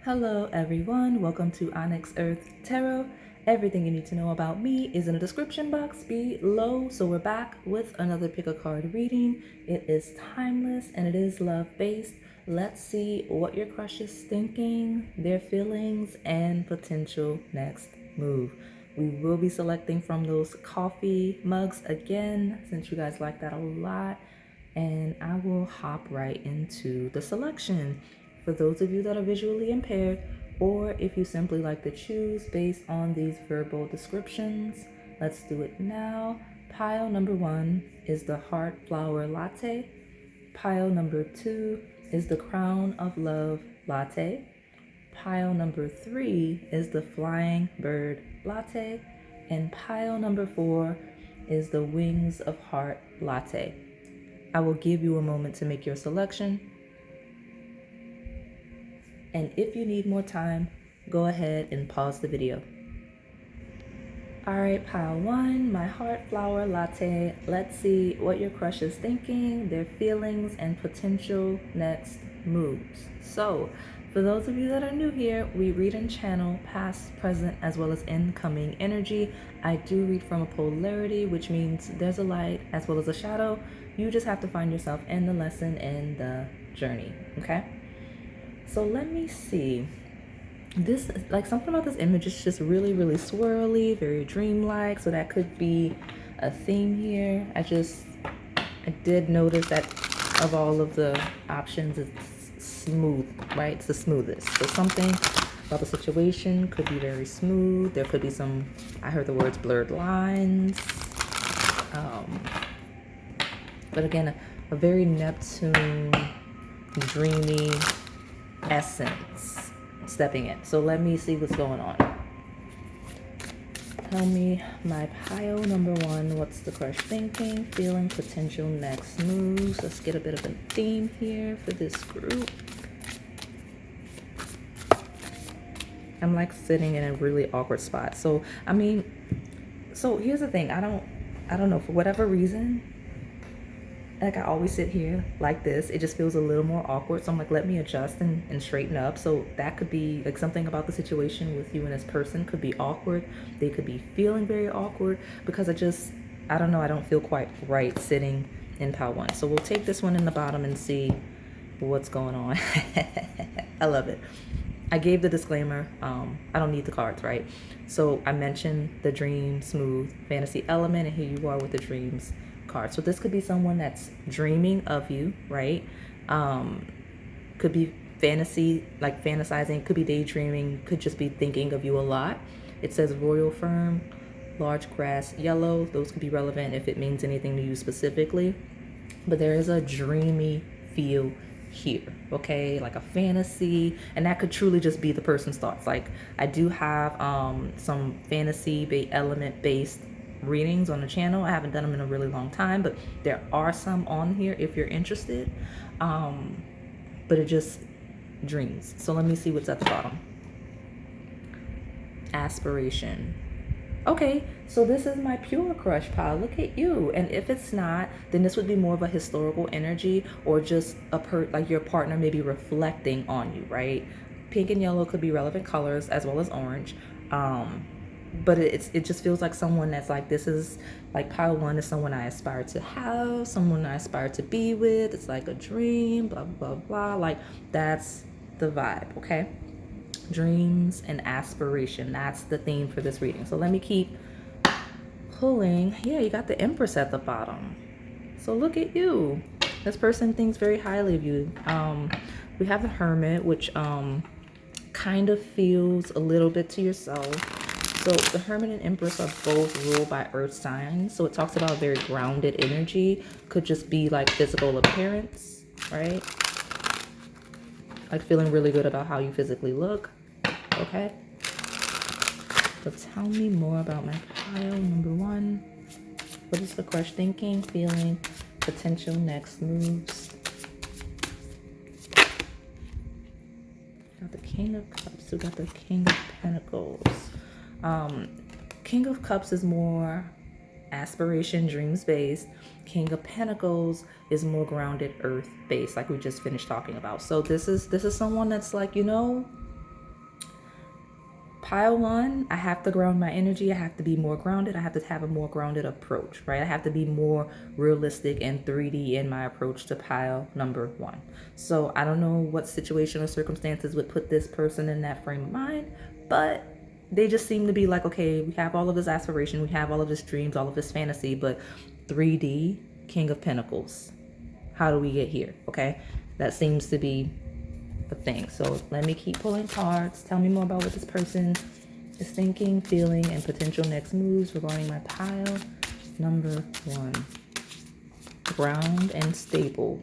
Hello everyone, welcome to Onyx Earth Tarot. Everything you need to know about me is in the description box below. So we're back with another pick a card reading. It is timeless and it is love-based. Let's see what your crush is thinking, their feelings, and potential next move. We will be selecting from those coffee mugs again, since you guys like that a lot. And I will hop right into the selection. For those of you that are visually impaired, or if you simply like to choose based on these verbal descriptions, let's do it now. Pile number 1 is the Heart Flower Latte. Pile number 2 is the Crown of Love Latte. Pile number 3 is the Flying Bird Latte. And pile number 4 is the Wings of Heart Latte. I will give you a moment to make your selection. And if you need more time, go ahead and pause the video. All right, pile 1, my Heart Flower Latte. Let's see what your crush is thinking, their feelings, and potential next moves. So, for those of you that are new here, we read and channel past, present, as well as incoming energy. I do read from a polarity, which means there's a light as well as a shadow. You just have to find yourself in the lesson and the journey, okay? So let me see. This, like, something about this image is just really, really swirly, very dreamlike. So that could be a theme here. I did notice that of all of the options, it's smooth, right? It's the smoothest. So something about the situation could be very smooth. There could be some, I heard the words blurred lines. But again, a very Neptune, dreamy essence stepping in. So let me see what's going on. Tell me, my pile number 1, what's the crush thinking, feeling, potential next moves. Let's get a bit of a theme here for this group. I'm like sitting in a really awkward spot. So here's the thing. I don't know, for whatever reason, like, I always sit here like this. It just feels a little more awkward. So I'm like, let me adjust and straighten up. So that could be like something about the situation with you and this person could be awkward. They could be feeling very awkward because I don't know. I don't feel quite right sitting in pile 1. So we'll take this one in the bottom and see what's going on. I love it. I gave the disclaimer. I don't need the cards, right? So I mentioned the dream, smooth, fantasy element, and here you are with the dreams card. So this could be someone that's dreaming of you, right? Could be fantasy, like fantasizing, could be daydreaming, could just be thinking of you a lot. It says royal firm, large grass, yellow. Those could be relevant if it means anything to you specifically. But there is a dreamy feel here, okay? Like a fantasy, and that could truly just be the person's thoughts. Like, I do have some fantasy element based readings on the channel. I haven't done them in a really long time, but there are some on here if you're interested. But it just dreams. So let me see what's at the bottom. Aspiration. Okay, so this is my pure crush pile. Look at you. And if it's not, then this would be more of a historical energy, or just like your partner maybe reflecting on you, right? Pink and yellow could be relevant colors, as well as orange. But it just feels like someone that's like, this is like pile 1 is someone I aspire to have, someone I aspire to be with. It's like a dream, blah, blah, blah. Like, that's the vibe, okay? Dreams and aspiration. That's the theme for this reading. So let me keep pulling. Yeah, you got the Empress at the bottom. So look at you. This person thinks very highly of you. We have the Hermit, which kind of feels a little bit to yourself. So the Hermit and Empress are both ruled by earth signs. So it talks about very grounded energy. Could just be like physical appearance, right? Like feeling really good about how you physically look, okay? So tell me more about my pile number 1. What is the crush thinking, feeling, potential next moves? Got the King of Cups. We got the King of Pentacles. King of Cups is more aspiration, dreams based. King of Pentacles is more grounded, earth based, like we just finished talking about. So this is someone that's like, pile one, I have to ground my energy. I have to be more grounded. I have to have a more grounded approach, right? I have to be more realistic and 3D in my approach to pile number one. So I don't know what situation or circumstances would put this person in that frame of mind, but they just seem to be like, okay, we have all of this aspiration, we have all of this dreams, all of this fantasy, but 3D, King of Pentacles. How do we get here? Okay, that seems to be a thing. So let me keep pulling cards. Tell me more about what this person is thinking, feeling, and potential next moves regarding my pile number one. Ground and stable.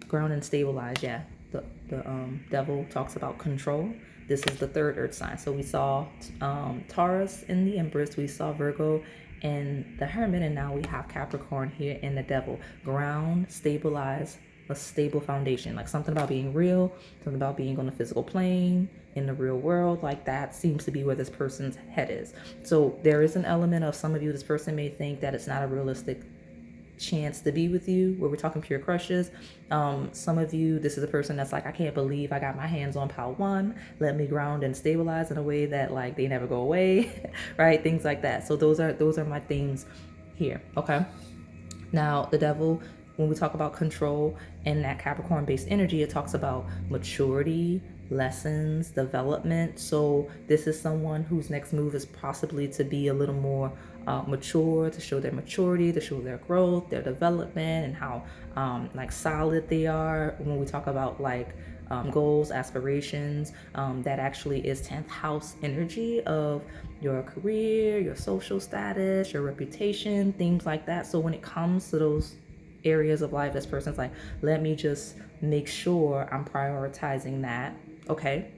Ground and stabilize, yeah. The devil talks about control. This is the third earth sign. So we saw Taurus in the Empress. We saw Virgo in the Hermit. And now we have Capricorn here in the devil. Ground, stabilize, a stable foundation. Like something about being real, something about being on the physical plane, in the real world. Like that seems to be where this person's head is. So there is an element of some of you, this person may think that it's not a realistic chance to be with you, where we're talking pure crushes. Some of you, this is a person that's like, I can't believe I got my hands on pile one, let me ground and stabilize in a way that like they never go away. Right, things like that. So those are my themes here. Okay, now the devil, when we talk about control and that Capricorn based energy, it talks about maturity, lessons, development. So this is someone whose next move is possibly to be a little more mature, to show their maturity, to show their growth, their development, and how like solid they are. When we talk about like goals, aspirations, that actually is 10th house energy of your career, your social status, your reputation, things like that. So when it comes to those areas of life, this person's like, let me just make sure I'm prioritizing that. Okay,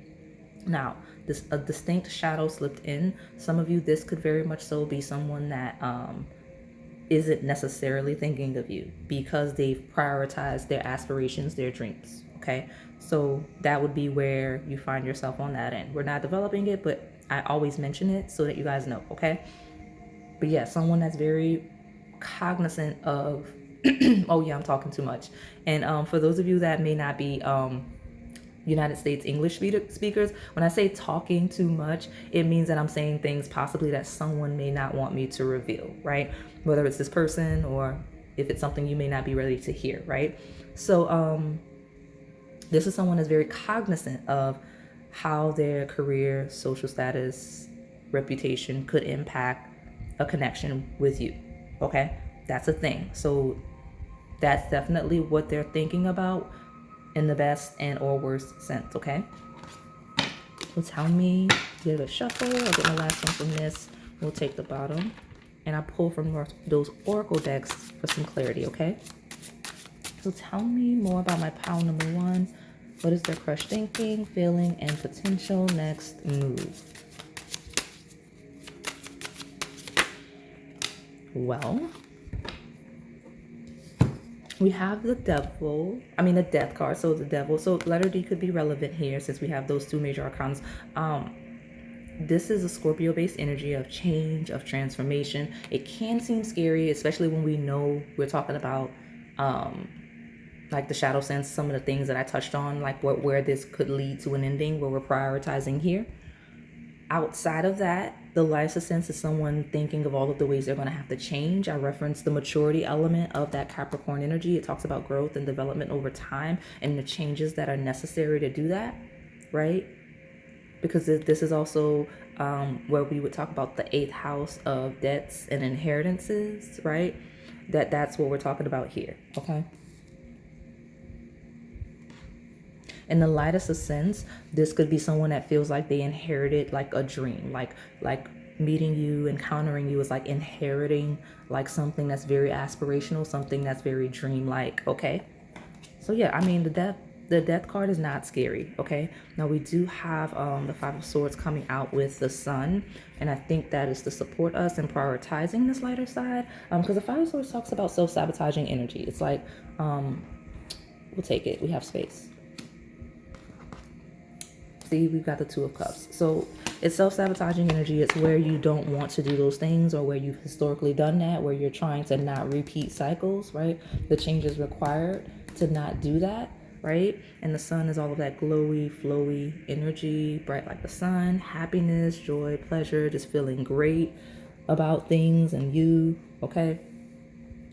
now this a distinct shadow slipped in. Some of you, this could very much so be someone that isn't necessarily thinking of you because they've prioritized their aspirations, their dreams. Okay, so that would be where you find yourself on that end. We're not developing it, but I always mention it so that you guys know. Okay, but yeah, someone that's very cognizant of oh yeah, I'm talking too much. And for those of you that may not be United States English speakers, when I say talking too much, it means that I'm saying things possibly that someone may not want me to reveal, right? Whether it's this person or if it's something you may not be ready to hear, right? So this is someone that's very cognizant of how their career, social status, reputation could impact a connection with you. Okay, that's a thing. So that's definitely what they're thinking about in the best and or worst sense. Okay, so tell me, give it a shuffle. I'll get my last one from this. We'll take the bottom and I pull from those oracle decks for some clarity. Okay, so tell me more about my pile number one. What is their crush thinking, feeling, and potential next move? Well, we have the devil, the death card. So the devil, so letter D could be relevant here since we have those two major arcans. This is a Scorpio based energy of change, of transformation. It can seem scary, especially when we know we're talking about like the shadow sense, some of the things that I touched on, like where this could lead to an ending, where we're prioritizing here. Outside of that, the life sense is someone thinking of all of the ways they're going to have to change. I referenced the maturity element of that Capricorn energy. It talks about growth and development over time and the changes that are necessary to do that, right? Because this is also where we would talk about the 8th house of debts and inheritances, right? That's what we're talking about here, okay? In the lightest of sense, this could be someone that feels like they inherited like a dream, like meeting you, encountering you is like inheriting like something that's very aspirational, something that's very dreamlike. Okay, so yeah, the death card is not scary. Okay, now we do have the 5 of Swords coming out with the Sun, and I think that is to support us in prioritizing this lighter side, because the 5 of Swords talks about self-sabotaging energy. It's like we'll take it, we have space. See, we've got the 2 of Cups. So it's self-sabotaging energy. It's where you don't want to do those things, or where you've historically done that, where you're trying to not repeat cycles, right? The change is required to not do that, right? And the sun is all of that glowy, flowy energy, bright like the sun, happiness, joy, pleasure, just feeling great about things and you, okay?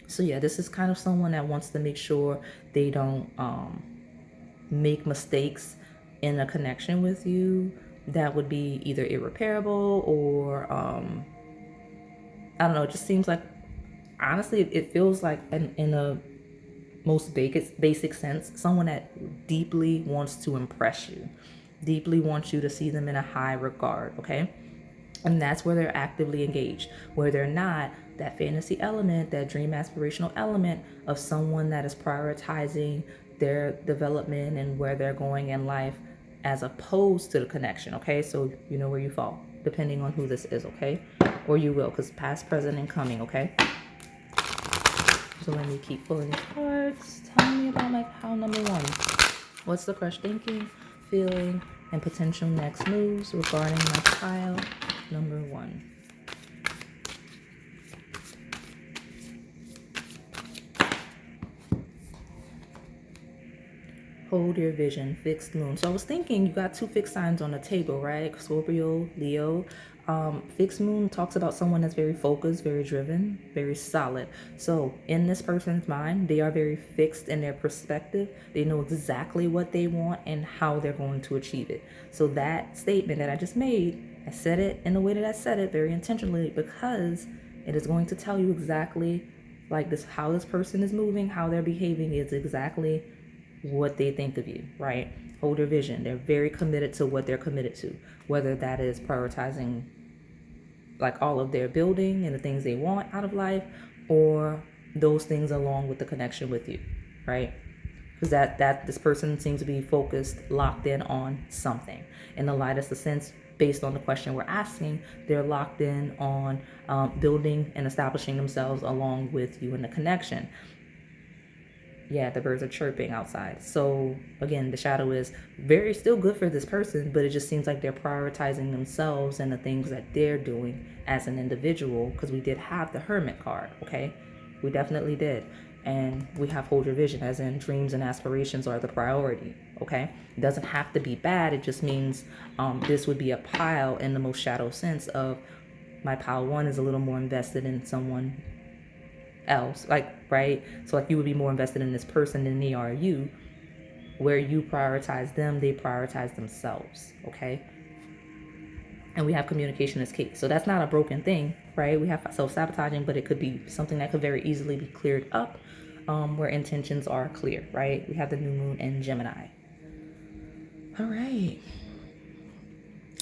So yeah, this is kind of someone that wants to make sure they don't make mistakes in a connection with you that would be either irreparable or I don't know, it just seems like, honestly, it feels like in a most basic sense, someone that deeply wants to impress you, deeply wants you to see them in a high regard, okay? And that's where they're actively engaged. Where they're not, that fantasy element, that dream aspirational element of someone that is prioritizing their development and where they're going in life as opposed to the connection, okay? So you know where you fall, depending on who this is, okay? Or you will, because past, present, and coming, okay? So let me keep pulling these cards. Tell me about my pile number one. What's the crush thinking, feeling, and potential next moves regarding my pile number one? Hold your vision, fixed moon. So I was thinking you got two fixed signs on the table, right? Scorpio, Leo. Fixed moon talks about someone that's very focused, very driven, very solid. So in this person's mind, they are very fixed in their perspective. They know exactly what they want and how they're going to achieve it. So that statement that I just made, I said it in the way that I said it very intentionally because it is going to tell you exactly like this, how this person is moving, how they're behaving is exactly what they think of you, right? Hold your vision. They're very committed to what they're committed to, whether that is prioritizing like all of their building and the things they want out of life, or those things along with the connection with you, right? Because that this person seems to be focused, locked in on something. In the lightest sense, based on the question we're asking, they're locked in on building and establishing themselves along with you in the connection. Yeah, the birds are chirping outside. So again, the shadow is very still good for this person, but it just seems like they're prioritizing themselves and the things that they're doing as an individual, because we did have the hermit card, okay? We definitely did. And we have hold your vision, as in dreams and aspirations are the priority, okay? It doesn't have to be bad. It just means this would be a pile in the most shadow sense of my pile one is a little more invested in someone else, like, right? So like you would be more invested in this person than they are you. Where you prioritize them, they prioritize themselves, okay? And we have communication as key. So that's not a broken thing, right? We have self-sabotaging, but it could be something that could very easily be cleared up, where intentions are clear, right? We have the new moon in Gemini. All right.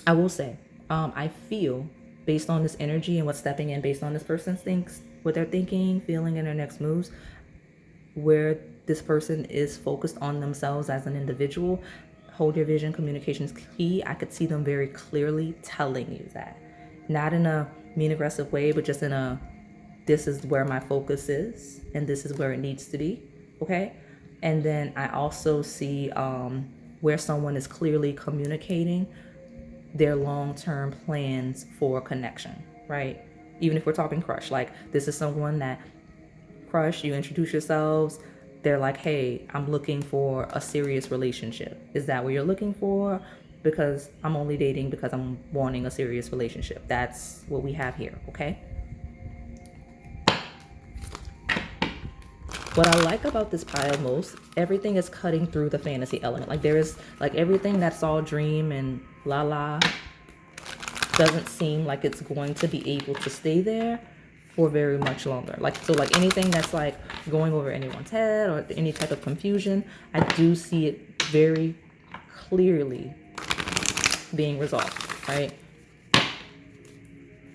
I will say, I feel based on this energy and what's stepping in based on this person's thinks, what they're thinking, feeling, and their next moves, where this person is focused on themselves as an individual. Hold your vision, communication is key. I could see them very clearly telling you that. Not in a mean, aggressive way, but just in a, this is where my focus is, and this is where it needs to be, okay? And then I also see where someone is clearly communicating their long-term plans for connection, right? Even if we're talking crush, like this is someone that crush, you introduce yourselves, they're like, hey, I'm looking for a serious relationship. Is that what you're looking for? Because I'm only dating because I'm wanting a serious relationship. That's what we have here, okay? What I like about this pile most, everything is cutting through the fantasy element. Like there is, like everything that's all dream and la la doesn't seem like it's going to be able to stay there for very much longer. Like, so like anything that's like going over anyone's head or any type of confusion, I do see it very clearly being resolved, right?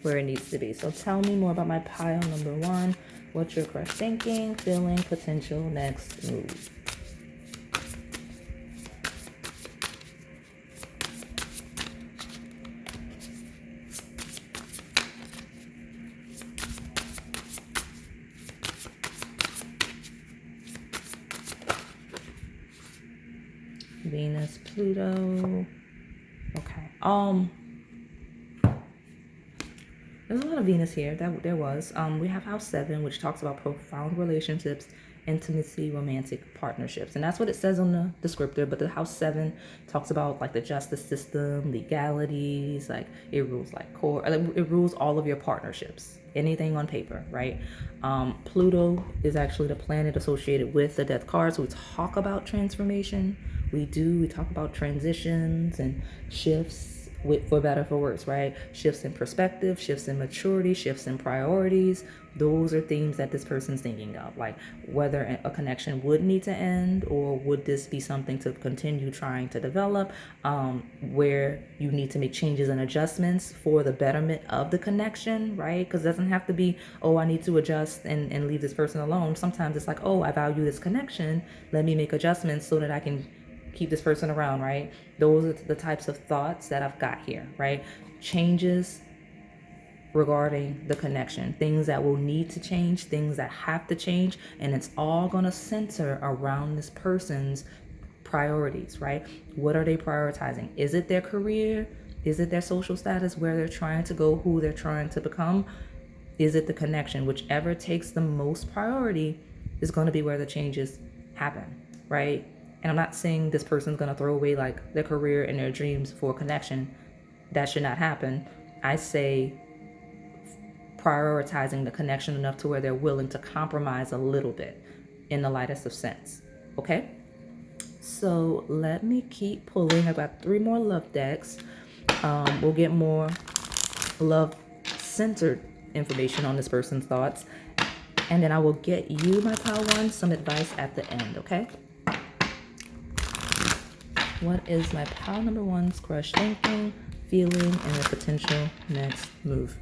Where it needs to be. So tell me more about my pile number one. What's your crush thinking, feeling, potential next move? Venus, Pluto. Okay. There's a lot of Venus here. That there was. We have house 7, which talks about profound relationships intimacy, romantic partnerships. And that's what it says on the descriptor. But the house 7 talks about like the justice system, legalities, like it rules like core, it rules all of your partnerships, anything on paper, right? Pluto is actually the planet associated with the death card. So we talk about transformation. We talk about transitions and shifts, for better for worse, right? Shifts in perspective, shifts in maturity, shifts in priorities. Those are themes that this person's thinking of, like whether a connection would need to end, or would this be something to continue trying to develop, where you need to make changes and adjustments for the betterment of the connection, right? Because it doesn't have to be, oh, I need to adjust and leave this person alone. Sometimes it's like, oh, I value this connection, let me make adjustments so that I can keep this person around, right? Those are the types of thoughts that I've got here, right? Changes regarding the connection, things that will need to change, things that have to change, and it's all going to center around this person's priorities, right? What are they prioritizing? Is it their career? Is it their social status, where they're trying to go, who they're trying to become? Is it the connection? Whichever takes the most priority is going to be where the changes happen, right? And I'm not saying this person's going to throw away like their career and their dreams for a connection. That should not happen. I say prioritizing the connection enough to where they're willing to compromise a little bit in the lightest of sense. Okay? So let me keep pulling. I've got 3 more love decks. We'll get more love-centered information on this person's thoughts. And then I will get you, my pile one, some advice at the end, okay? What is my pile number one's crush thinking, feeling, and a potential next move?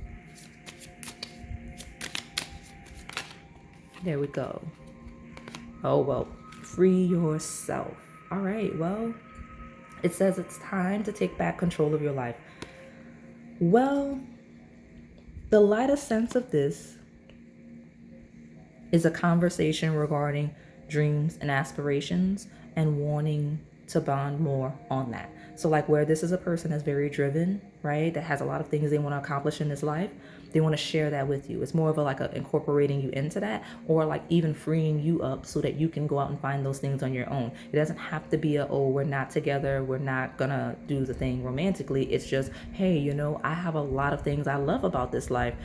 There we go. Oh, well, free yourself. All right, well, it says it's time to take back control of your life. Well, the lightest sense of this is a conversation regarding dreams and aspirations and wanting to bond more on that. So like where this is a person that's very driven, right? That has a lot of things they want to accomplish in this life. They want to share that with you. It's more of a incorporating you into that, or like even freeing you up so that you can go out and find those things on your own. It doesn't have to be oh, we're not together, we're not gonna do the thing romantically. It's just, hey, I have a lot of things I love about this life,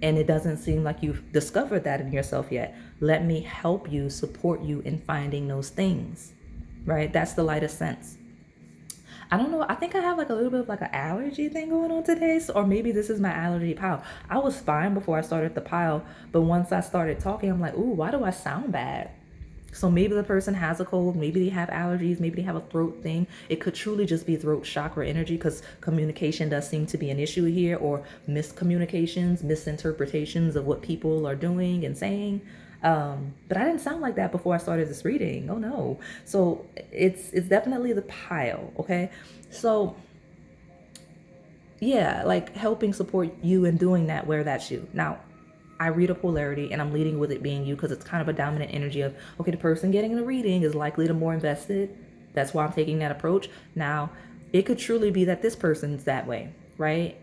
and it doesn't seem like you've discovered that in yourself yet. Let me help you, support you in finding those things, right? That's the lightest sense. I don't know. I think I have a little bit of an allergy thing going on today. Or maybe this is my allergy pile. I was fine before I started the pile. But once I started talking, I'm like, ooh, why do I sound bad? So maybe the person has a cold. Maybe they have allergies. Maybe they have a throat thing. It could truly just be throat chakra energy, because communication does seem to be an issue here, or miscommunications, misinterpretations of what people are doing and saying. But I didn't sound like that before I started this reading. Oh no. So it's definitely the pile. Okay. So yeah, like helping support you and doing that where that's you. Now, I read a polarity and I'm leading with it being you, because it's kind of a dominant energy of, okay, the person getting the reading is likely to more invested. That's why I'm taking that approach. Now, it could truly be that this person's that way, right?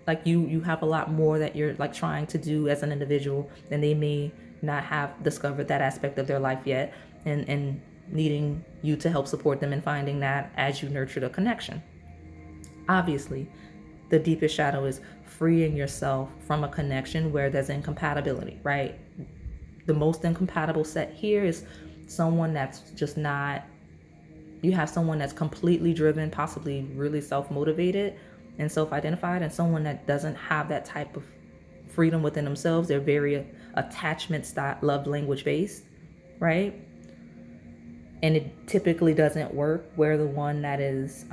Like you have a lot more that you're like trying to do as an individual, and they may not have discovered that aspect of their life yet, and needing you to help support them in finding that as you nurture the connection. Obviously, the deepest shadow is freeing yourself from a connection where there's incompatibility, right? The most incompatible set here is someone that's just not, you have someone that's completely driven, possibly really self-motivated and self-identified, and someone that doesn't have that type of freedom within themselves. They're very attachment style, love language based, right? And it typically doesn't work where the one that is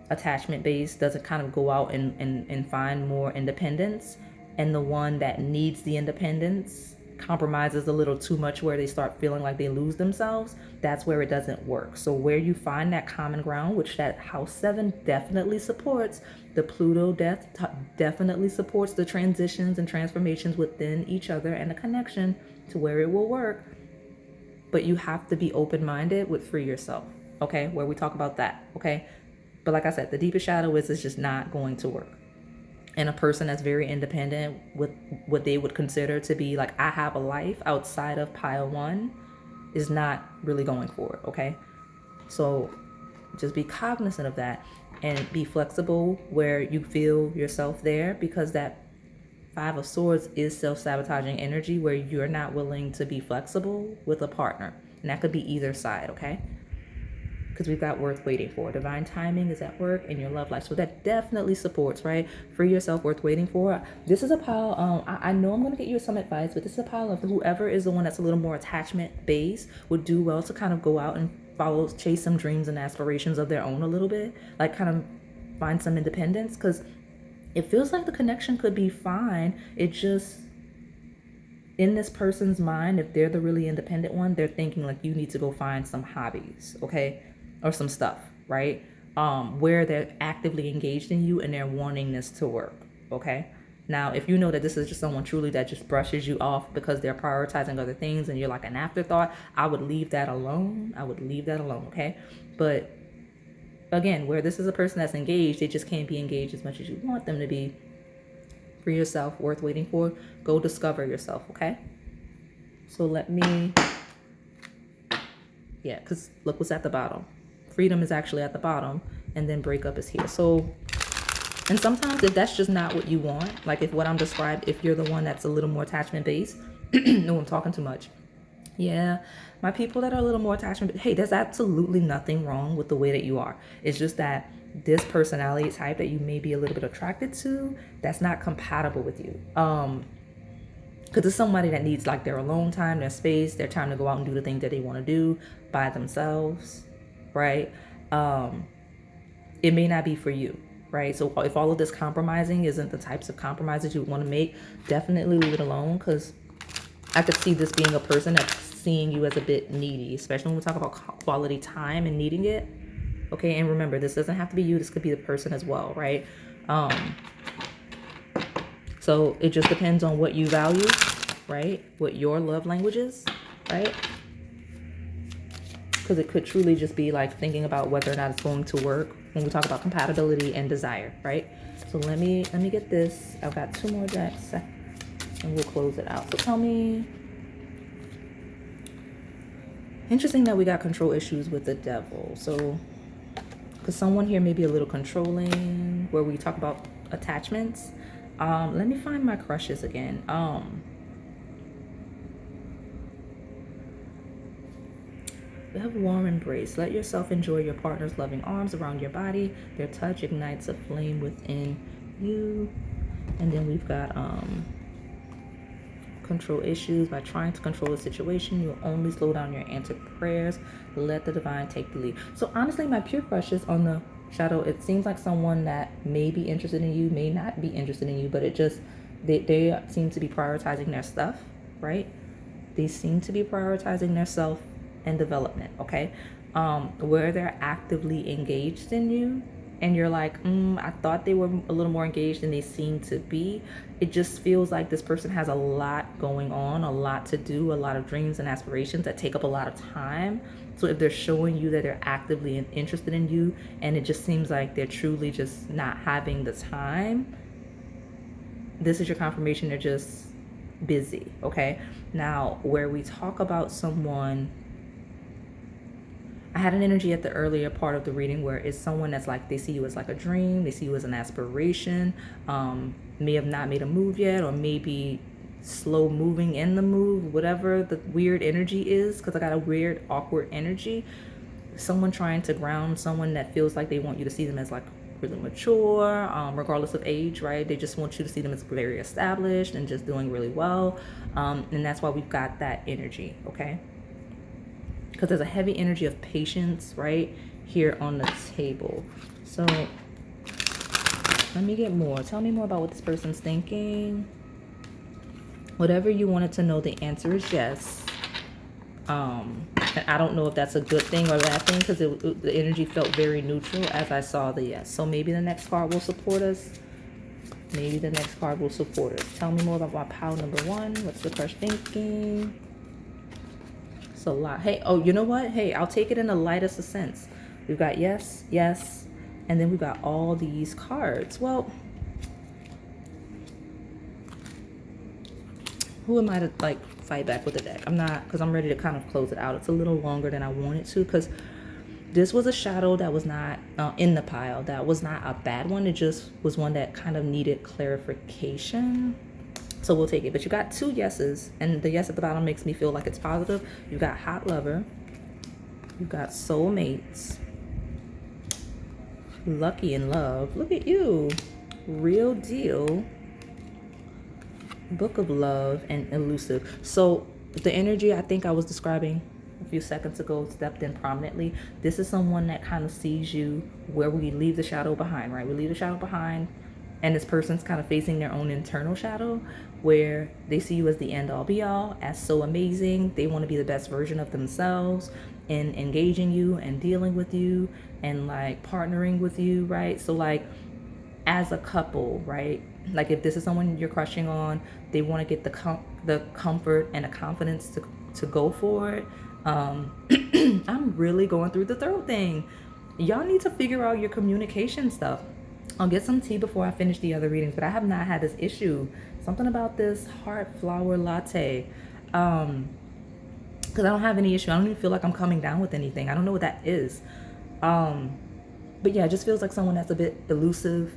attachment based doesn't kind of go out and find more independence, and the one that needs the independence compromises a little too much where they start feeling like they lose themselves. That's where it doesn't work. So where you find that common ground, which that house 7 definitely supports, the Pluto death definitely supports the transitions and transformations within each other and the connection to where it will work. But you have to be open-minded with free yourself, okay? Where we talk about that, okay? But like I said, the deepest shadow is it's just not going to work. And a person that's very independent with what they would consider to be like, I have a life outside of pile 1, is not really going for it, okay? So just be cognizant of that and be flexible where you feel yourself there, because that Five of Swords is self-sabotaging energy where you're not willing to be flexible with a partner. And that could be either side, okay? Because we've got worth waiting for. Divine timing is at work in your love life. So that definitely supports, right? Free yourself, worth waiting for. This is a pile. I know I'm going to get you some advice, but this is a pile of whoever is the one that's a little more attachment based would do well to kind of go out and chase some dreams and aspirations of their own a little bit. Like kind of find some independence, because it feels like the connection could be fine. It just, in this person's mind, if they're the really independent one, they're thinking like you need to go find some hobbies, okay? Or some stuff, right? Where they're actively engaged in you and they're wanting this to work, okay? Now, if you know that this is just someone truly that just brushes you off because they're prioritizing other things and you're like an afterthought, I would leave that alone. Okay? But again, where this is a person that's engaged, they just can't be engaged as much as you want them to be. For yourself, worth waiting for, go discover yourself, okay? So let me, yeah, because look what's at the bottom. Freedom is actually at the bottom, and then breakup is here. So, and sometimes if that's just not what you want, like if what I'm described, if you're the one that's a little more attachment based, no, I'm talking too much. Yeah, my people that are a little more attachment, hey, there's absolutely nothing wrong with the way that you are. It's just that this personality type that you may be a little bit attracted to, that's not compatible with you. Because it's somebody that needs like their alone time, their space, their time to go out and do the things that they want to do by themselves, right? It may not be for you, right? So if all of this compromising isn't the types of compromises you want to make, definitely leave it alone, because I could see this being a person that's seeing you as a bit needy, especially when we talk about quality time and needing it. Okay, and remember, this doesn't have to be you. This could be the person as well, right? So it just depends on what you value, right? What your love language is, right? Because it could truly just be like thinking about whether or not it's going to work when we talk about compatibility and desire, right? So let me get this. I've got 2 more decks and we'll close it out. So tell me. Interesting that we got control issues with the devil. So, because someone here may be a little controlling, where we talk about attachments. Let me find my crushes again. We have warm embrace. Let yourself enjoy your partner's loving arms around your body. Their touch ignites a flame within you. And then we've got control issues. By trying to control the situation, you'll only slow down your answered prayers. Let the divine take the lead. So honestly, my pure crushes on the shadow, it seems like someone that may be interested in you, may not be interested in you, but it just, they seem to be prioritizing their stuff, right? They seem to be prioritizing their self and development, okay? Where they're actively engaged in you, and you're like, I thought they were a little more engaged than they seem to be. It just feels like this person has a lot going on, a lot to do, a lot of dreams and aspirations that take up a lot of time. So if they're showing you that they're actively interested in you, and it just seems like they're truly just not having the time, this is your confirmation they're just busy, okay? Now, where we talk about someone, I had an energy at the earlier part of the reading where it's someone that's like, they see you as like a dream, they see you as an aspiration, may have not made a move yet, or maybe slow moving in the move, whatever the weird energy is, because I got a weird, awkward energy. Someone trying to ground someone that feels like they want you to see them as like really mature, regardless of age, right? They just want you to see them as very established and just doing really well. And that's why we've got that energy, okay? Because there's a heavy energy of patience right here on the table. So let me get more. Tell me more about what this person's thinking. Whatever you wanted to know, the answer is yes. And I don't know if that's a good thing or a bad thing, because the energy felt very neutral as I saw the yes. So maybe the next card will support us. Maybe the next card will support us. Tell me more about my pile number 1. What's the crush thinking? A lot. Hey, oh, you know what? Hey, I'll take it in the lightest of sense. We've got yes, yes, and then we've got all these cards. Well, who am I to like fight back with the deck. I'm not, because I'm ready to kind of close it out. It's a little longer than I wanted to, because this was a shadow that was not in the pile. That was not a bad one. It just was one that kind of needed clarification. So we'll take it. But you got 2 yeses, and the yes at the bottom makes me feel like it's positive. You got hot lover. You got soulmates. Lucky in love. Look at you. Real deal. Book of love and elusive. So the energy I think I was describing a few seconds ago stepped in prominently. This is someone that kind of sees you where we leave the shadow behind, right? We leave the shadow behind, and this person's kind of facing their own internal shadow where they see you as the end all be all, as so amazing. They want to be the best version of themselves in engaging you and dealing with you and like partnering with you, right? So like as a couple, right? Like if this is someone you're crushing on, they want to get the comfort and the confidence to go for it. I'm really going through the third thing. Y'all need to figure out your communication stuff. I'll get some tea before I finish the other readings, but I have not had this issue. Something about this heart flower latte. Because I don't have any issue. I don't even feel like I'm coming down with anything. I don't know what that is. But yeah, it just feels like someone that's a bit elusive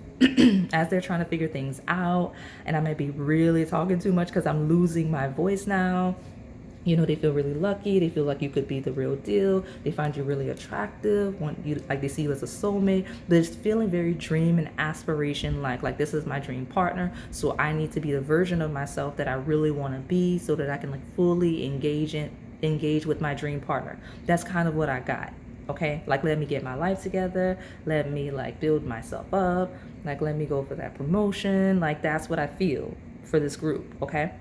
as they're trying to figure things out. And I might be really talking too much because I'm losing my voice now. You know, they feel really lucky. They feel like you could be the real deal. They find you really attractive. Want you, like they see you as a soulmate. They're just feeling very dream and aspiration, like this is my dream partner. So I need to be the version of myself that I really want to be, so that I can like fully engage with my dream partner. That's kind of what I got. Okay, like let me get my life together. Let me like build myself up. Like let me go for that promotion. Like that's what I feel for this group. Okay.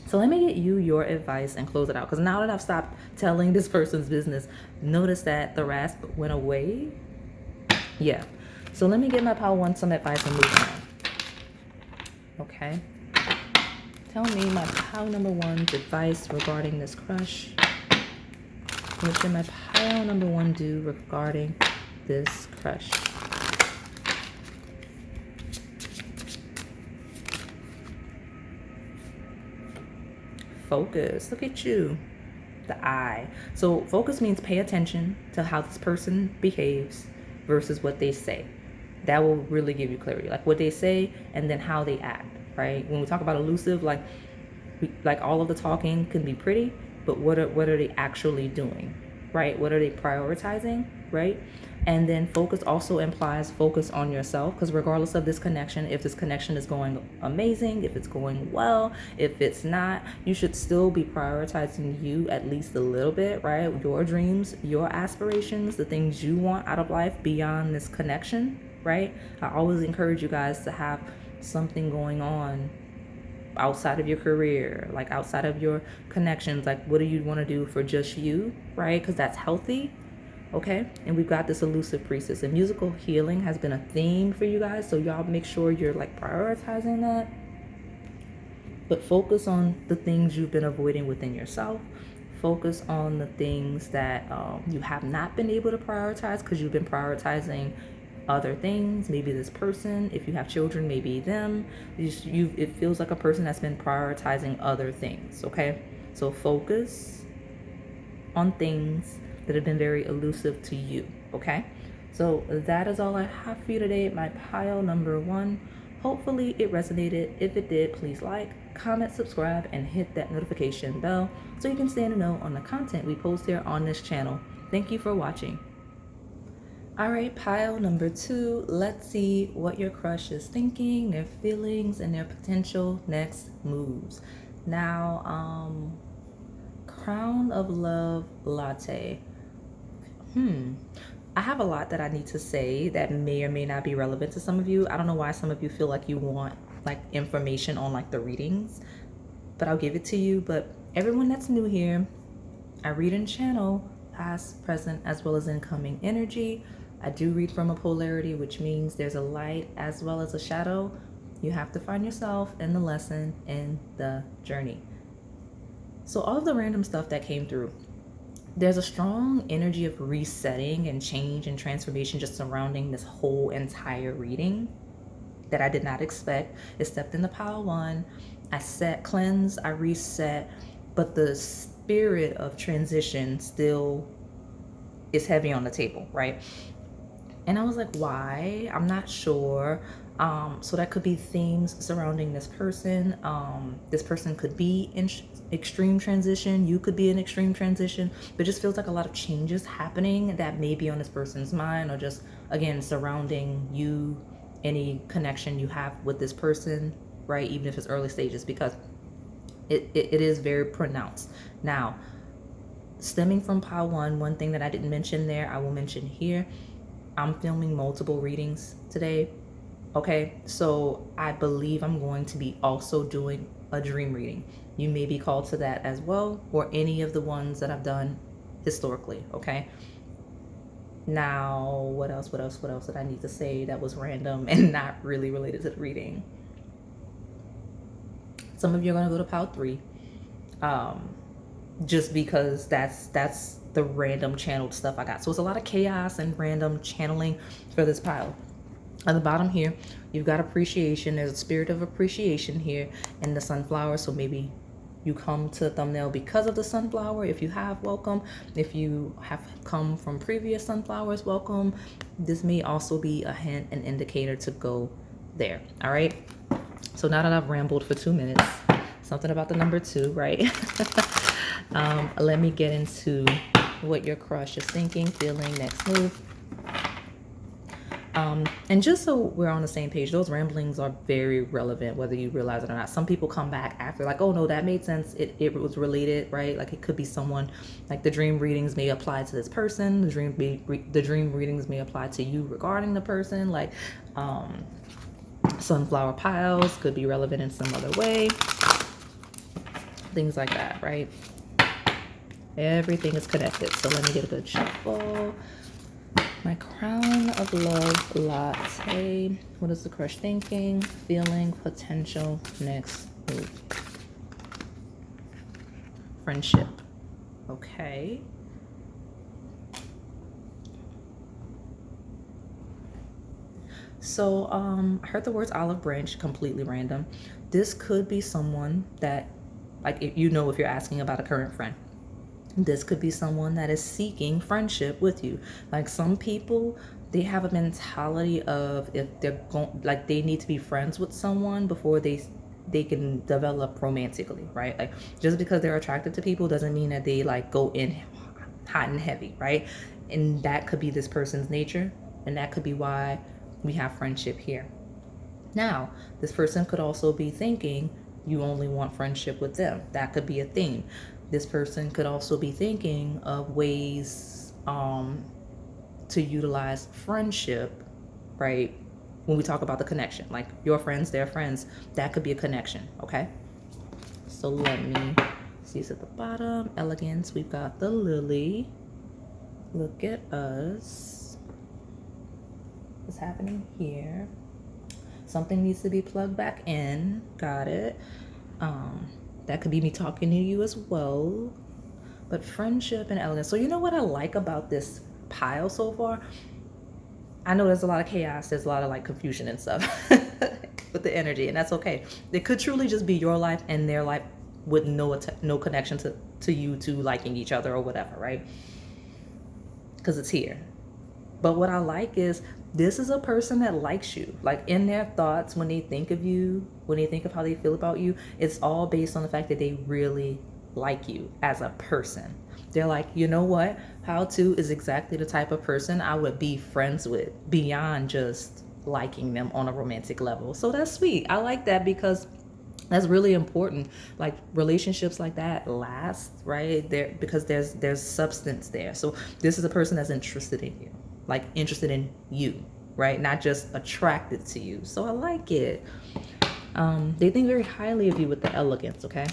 So let me get you your advice and close it out. Because now that I've stopped telling this person's business, notice that the rasp went away. Yeah. So let me get my pile 1 some advice and move on. Okay. Tell me my pile number 1's advice regarding this crush. What should my pile number 1 do regarding this crush? Focus. Look at you. The eye. So focus means pay attention to how this person behaves versus what they say. That will really give you clarity. Like what they say and then how they act, right? When we talk about elusive, like all of the talking can be pretty, but what are they actually doing, right? What are they prioritizing, right? And then focus also implies focus on yourself, because regardless of this connection, if this connection is going amazing, if it's going well, if it's not, you should still be prioritizing you at least a little bit, right? Your dreams, your aspirations, the things you want out of life beyond this connection, right? I always encourage you guys to have something going on outside of your career, like outside of your connections. Like what do you want to do for just you, right? Because that's healthy. Okay, and we've got this elusive priestess, and musical healing has been a theme for you guys, so y'all make sure you're like prioritizing that, but focus on the things you've been avoiding within yourself. Focus on the things that you have not been able to prioritize because you've been prioritizing other things. Maybe this person, if you have children, maybe them. It feels like a person that's been prioritizing other things. Okay, so focus on things that have been very elusive to you. Okay, so that is all I have for you today. My pile number 1. Hopefully it resonated. If it did, please like, comment, subscribe, and hit that notification bell so you can stay in the know on the content we post here on this channel. Thank you for watching. All right, pile number 2. Let's see what your crush is thinking, their feelings, and their potential next moves. Now, Crown of Love Latte. I have a lot that I need to say that may or may not be relevant to some of you. I don't know why some of you feel like you want like information on like the readings, but I'll give it to you. But everyone that's new here, I read and channel past, present, as well as incoming energy. I do read from a polarity, which means there's a light as well as a shadow. You have to find yourself in the lesson, in the journey. So all of the random stuff that came through, there's a strong energy of resetting and change and transformation just surrounding this whole entire reading that I did not expect. It stepped in the pile 1. I cleanse, I reset, but the spirit of transition still is heavy on the table, right? And I was like, why? I'm not sure. So that could be themes surrounding this person. This person could be in extreme transition. You could be in extreme transition. But it just feels like a lot of changes happening that may be on this person's mind, or just, again, surrounding you, any connection you have with this person, right? Even if it's early stages, because it is very pronounced. Now, stemming from pile one thing that I didn't mention there, I will mention here. I'm filming multiple readings today. Okay, so I believe I'm going to be also doing a dream reading. You may be called to that as well, or any of the ones that I've done historically. Okay. Now, what else did I need to say that was random and not really related to the reading? Some of you are going to go to pile 3. Just because that's the random channeled stuff I got. So it's a lot of chaos and random channeling for this pile. At the bottom here, you've got appreciation. There's a spirit of appreciation here in the sunflower. So maybe you come to the thumbnail because of the sunflower. If you have, welcome. If you have come from previous sunflowers, welcome. This may also be a hint, an indicator to go there. All right. So now that I've rambled for 2 minutes, something about the number 2, right? Let me get into what your crush is thinking, feeling, next move. And just so we're on the same page, those ramblings are very relevant, whether you realize it or not. Some people come back after like, oh no, that made sense. It was related, right? Like it could be someone, like the dream readings may apply to this person. The dream readings may apply to you regarding the person. Like sunflower piles could be relevant in some other way. Things like that, right? Everything is connected. So let me get a good shuffle. My crown of love latte. What is the crush thinking, feeling, potential, next move? Friendship. Okay. So I heard the words olive branch, completely random. This could be someone that, like, if you're asking about a current friend. This could be someone that is seeking friendship with you. Like some people, they have a mentality of if they're going, like they need to be friends with someone before they can develop romantically, right? Like just because they're attracted to people doesn't mean that they like go in hot and heavy, right? And that could be this person's nature, and that could be why we have friendship here. Now, this person could also be thinking you only want friendship with them. That could be a theme. This person could also be thinking of ways to utilize friendship, right? When we talk about the connection, like your friends, their friends, that could be a connection, okay? So let me see, it's at the bottom. Elegance, we've got the lily. Look at us. What's happening here? Something needs to be plugged back in. Got it. That could be me talking to you as well. But friendship and elegance. So you know what I like about this pile so far? I know there's a lot of chaos. There's a lot of like confusion and stuff with the energy, and that's okay. It could truly just be your life and their life with no connection to you two liking each other or whatever, right? Because it's here. But what I like is this is a person that likes you. Like in their thoughts, when they think of you, when they think of how they feel about you, it's all based on the fact that they really like you as a person. They're like, you know what? Pile 2 is exactly the type of person I would be friends with beyond just liking them on a romantic level. So that's sweet. I like that because that's really important. Like relationships like that last, right? There because there's substance there. So this is a person that's interested in you. Like interested in you, right? Not just attracted to you. So I like it. They think very highly of you with the elegance, okay?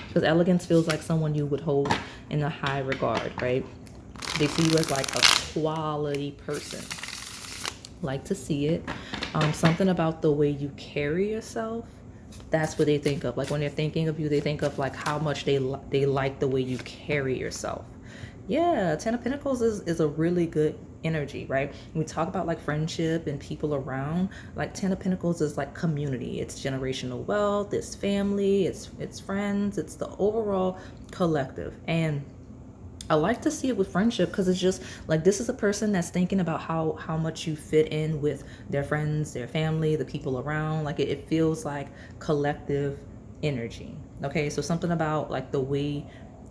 Because elegance feels like someone you would hold in a high regard, right? They see you as like a quality person. Like to see it. Something about the way you carry yourself, that's what they think of. Like when they're thinking of you, they think of like how much they like the way you carry yourself. Yeah, Ten of Pentacles is a really good energy, right? When we talk about like friendship and people around, like Ten of Pentacles is like community. It's generational wealth, it's family, it's friends, it's the overall collective. And I like to see it with friendship because it's just like this is a person that's thinking about how much you fit in with their friends, their family, the people around. Like it feels like collective energy. Okay, so something about like the way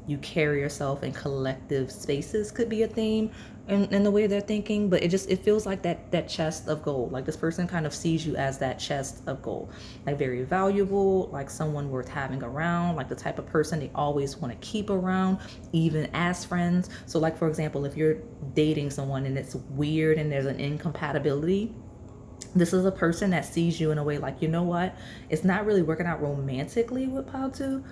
you carry yourself in collective spaces could be a theme in the way they're thinking, but it feels like that chest of gold. Like this person kind of sees you as that chest of gold, like very valuable, like someone worth having around, like the type of person they always want to keep around, even as friends. So like for example, if you're dating someone and it's weird and there's an incompatibility, this is a person that sees you in a way like, you know what, it's not really working out romantically with Pal 2,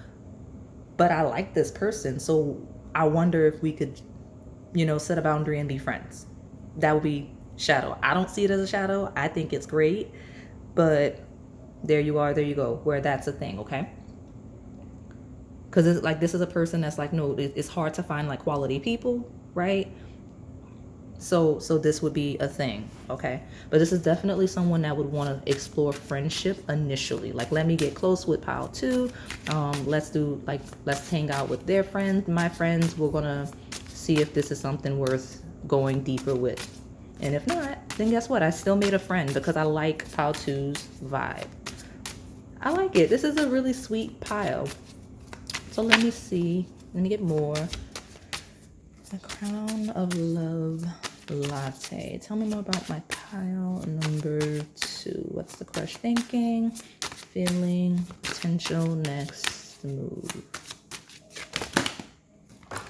but I like this person. So I wonder if we could, set a boundary and be friends. That would be shadow. I don't see it as a shadow. I think it's great. But there you are, there you go, where that's a thing, okay? Because it's like this is a person that's like, no, it's hard to find like quality people, right? So this would be a thing, okay? But this is definitely someone that would want to explore friendship initially. Like, let me get close with Pile 2. Let's hang out with their friends, my friends. We're gonna see if this is something worth going deeper with. And if not, then guess what? I still made a friend because I like Pile 2's vibe. I like it. This is a really sweet pile. So let me see. Let me get more. The Crown of Love Latte. Tell me more about my pile number 2. What's the crush thinking? Feeling, potential, next move.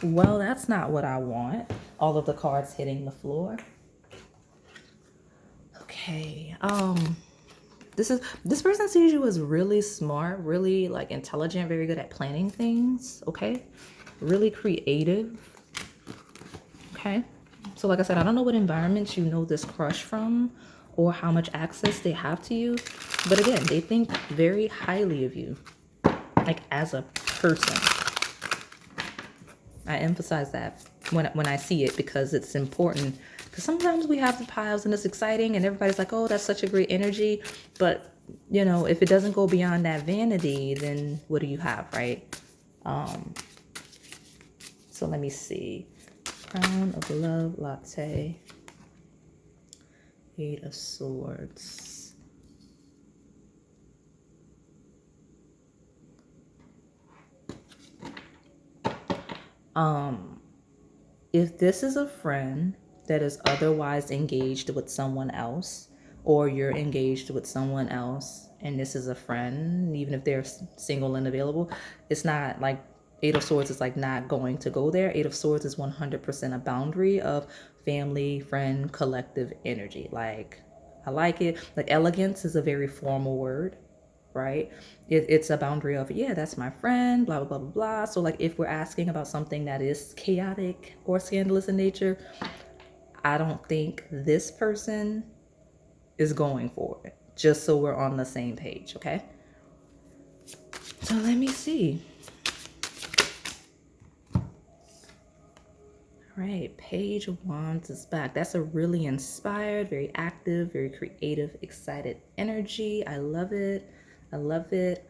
Well, that's not what I want. All of the cards hitting the floor. Okay. This person sees you as really smart, really like intelligent, very good at planning things. Okay. Really creative. Okay. So like I said, I don't know what environments you know this crush from or how much access they have to you. But again, they think very highly of you, like as a person. I emphasize that when I see it because it's important. Because sometimes we have the piles and it's exciting and everybody's like, oh, that's such a great energy. But, if it doesn't go beyond that vanity, then what do you have, right? So let me see. Crown of Love Latte. 8 of Swords. If this is a friend that is otherwise engaged with someone else, or you're engaged with someone else, and this is a friend, even if they're single and available, it's not like 8 of Swords is like not going to go there. 8 of Swords is 100% a boundary of family, friend, collective energy. Like, I like it. Like, elegance is a very formal word, right? It's a boundary of, yeah, that's my friend, blah, blah, blah, blah, blah. So like if we're asking about something that is chaotic or scandalous in nature, I don't think this person is going for it, just so we're on the same page, okay? So let me see. All right, Page of Wands is back. That's a really inspired, very active, very creative, excited energy. I love it. I love it.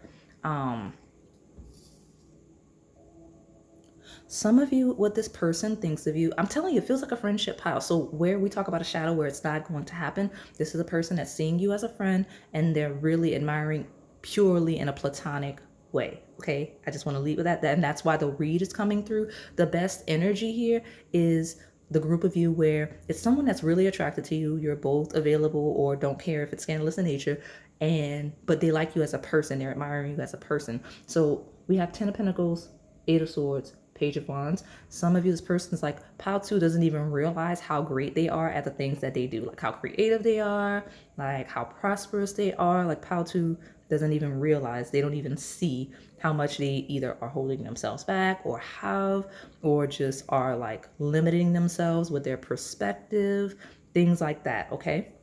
Some of you, what this person thinks of you, I'm telling you, it feels like a friendship pile. So where we talk about a shadow where it's not going to happen, this is a person that's seeing you as a friend and they're really admiring purely in a platonic way. Okay, I just want to leave with that. And that's why the read is coming through. The best energy here is the group of you where it's someone that's really attracted to you. You're both available or don't care if it's scandalous in nature, but they like you as a person. They're admiring you as a person. So we have 10 of Pentacles, 8 of Swords, Page of Wands. Some of you, this person's like, Pile 2 doesn't even realize how great they are at the things that they do, like how creative they are, like how prosperous they are. Like Pile 2 doesn't even realize, they don't even see how much they either are holding themselves back or just are like limiting themselves with their perspective, things like that, okay?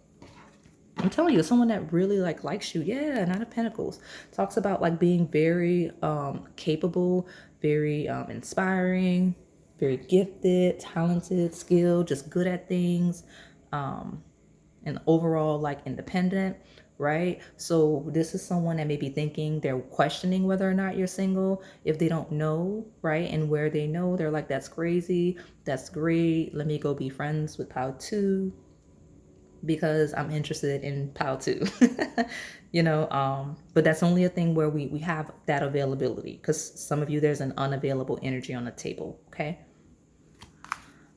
I'm telling you, someone that really likes you. Yeah, Nine of Pentacles talks about like being very capable, very inspiring. very gifted, talented, skilled, just good at things, and overall like independent, right? So this is someone that may be thinking, they're questioning whether or not you're single if they don't know, right? And where they know, they're like, that's crazy, that's great, let me go be friends with Pal 2 because I'm interested in Pal 2. But that's only a thing where we have that availability, because some of you, there's an unavailable energy on the table. Okay.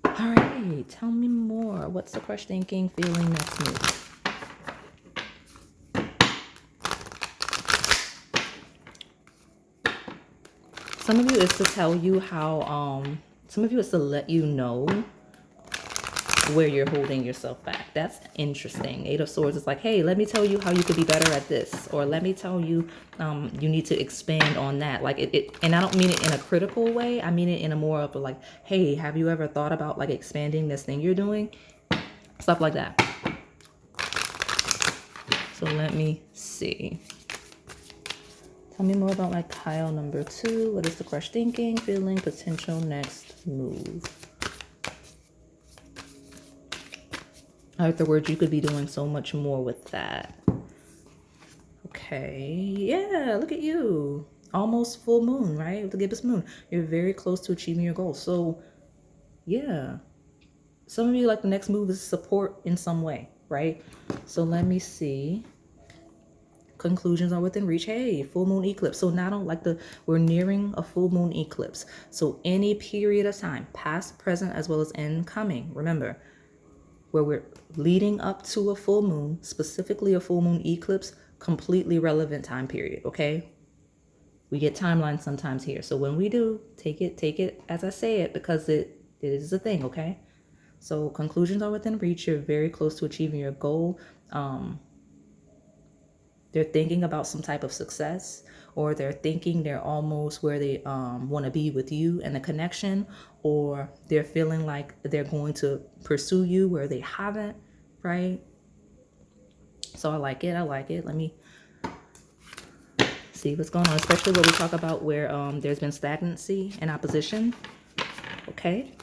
All right, tell me more. What's the crush thinking, feeling, next move? Some of you is to tell you how, some of you is to let you know where you're holding yourself back. That's interesting. Eight of Swords is like, hey, let me tell you how you could be better at this, or let me tell you, you need to expand on that. Like and I don't mean it in a critical way. I mean it in a more of a like, hey, have you ever thought about like expanding this thing you're doing? Stuff like that. So let me see. Tell me more about my pile number 2. What is the crush thinking, feeling, potential next move? Afterwards, you could be doing so much more with that. Okay, yeah, look at you. Almost full moon, right? With the gibbous moon. You're very close to achieving your goal. So, yeah. Some of you, like, the next move is support in some way, right? So let me see. Conclusions are within reach. Hey, full moon eclipse. So not on like we're nearing a full moon eclipse. So any period of time, past, present, as well as incoming. Remember, where we're leading up to a full moon, specifically a full moon eclipse, completely relevant time period, okay? We get timelines sometimes here. So when we do, take it as I say it, because it is a thing, okay? So conclusions are within reach. You're very close to achieving your goal. They're thinking about some type of success, or they're thinking they're almost where they want to be with you and the connection, or they're feeling like they're going to pursue you where they haven't, right? So I like it. Let me see what's going on, especially when we talk about where there's been stagnancy and opposition. Okay.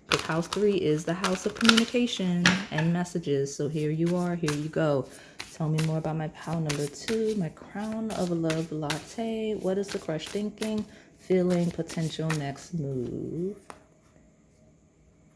Because house 3 is the house of communication and messages. So here you are, here you go. Tell me more about my pile number 2, my crown of love latte. What is the crush thinking, feeling, potential next move?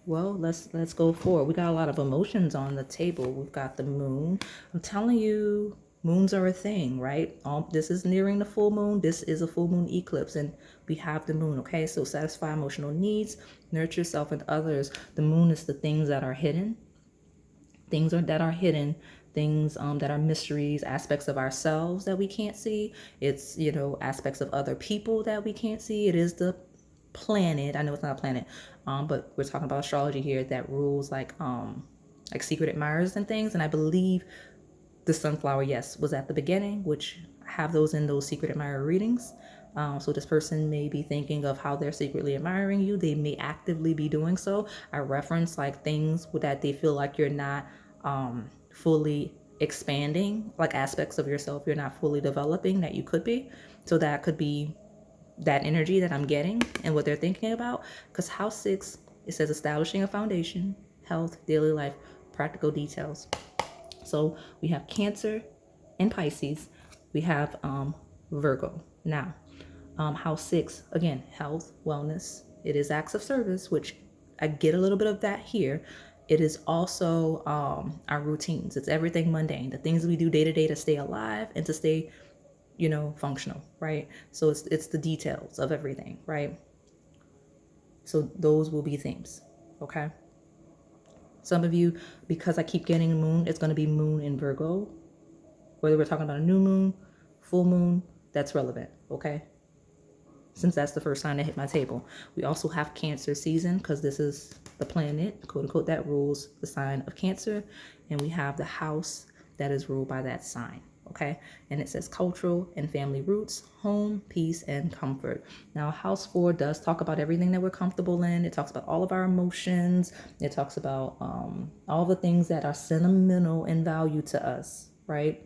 Well, let's go forward. We got a lot of emotions on the table. We've got the moon. I'm telling you, moons are a thing, right? This is nearing the full moon. This is a full moon eclipse, and we have the moon, okay? So satisfy emotional needs, nurture yourself and others. The moon is the things that are hidden. Things that are hidden, things that are mysteries, aspects of ourselves that we can't see. It's, aspects of other people that we can't see. It is the planet. I know it's not a planet, but we're talking about astrology here that rules like secret admirers and things. And I believe the sunflower, yes, was at the beginning, which have those in those secret admirer readings. So this person may be thinking of how they're secretly admiring you. They may actively be doing so. I reference like things that they feel like you're not fully expanding, like aspects of yourself you're not fully developing that you could be. So that could be that energy that I'm getting and what they're thinking about. Because house 6, it says establishing a foundation, health, daily life, practical details. So we have Cancer and Pisces. We have Virgo. Now, house 6, again, health, wellness. It is acts of service, which I get a little bit of that here. It is also our routines. It's everything mundane, the things we do day to day to stay alive and to stay, functional, right? So it's the details of everything, right? So those will be themes, okay? Some of you, because I keep getting moon, it's going to be moon in Virgo. Whether we're talking about a new moon, full moon, that's relevant, okay? Since that's the first sign that hit my table. We also have Cancer season, because this is the planet, quote unquote, that rules the sign of Cancer. And we have the house that is ruled by that sign, okay? And it says cultural and family roots, home, peace, and comfort. Now, house 4 does talk about everything that we're comfortable in. It talks about all of our emotions. It talks about all the things that are sentimental in value to us, right?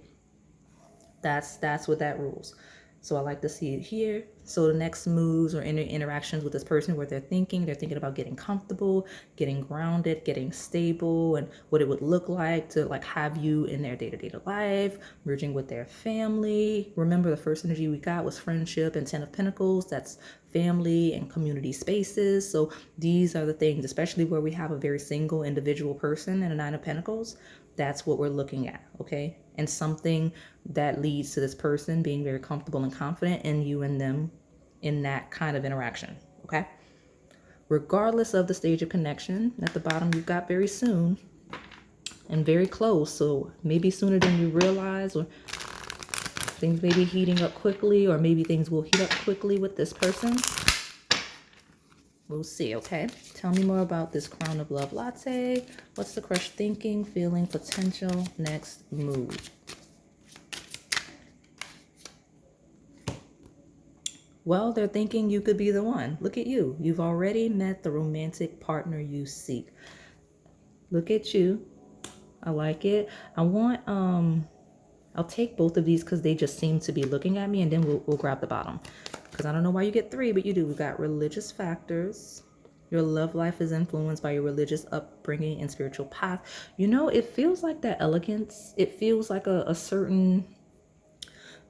That's what that rules. So I like to see it here. So the next moves or interactions with this person, where they're thinking about getting comfortable, getting grounded, getting stable, and what it would look like to like have you in their day-to-day life, merging with their family. Remember, the first energy we got was friendship and 10 of Pentacles. That's family and community spaces. So these are the things, especially where we have a very single individual person and a 9 of Pentacles. That's what we're looking at, okay? And something that leads to this person being very comfortable and confident in you and them in that kind of interaction, okay? Regardless of the stage of connection, at the bottom you've got very soon and very close. So maybe sooner than you realize, or things may be heating up quickly, or maybe things will heat up quickly with this person. We'll see, okay? Tell me more about this Crown of Love Latte. What's the crush thinking, feeling, potential, next move? Well, they're thinking you could be the one. Look at you. You've already met the romantic partner you seek. Look at you. I like it. I'll take both of these because they just seem to be looking at me, and then we'll grab the bottom. Because I don't know why you get 3, but you do. We've got religious factors. Your love life is influenced by your religious upbringing and spiritual path. You know, it feels like that elegance. It feels like a certain,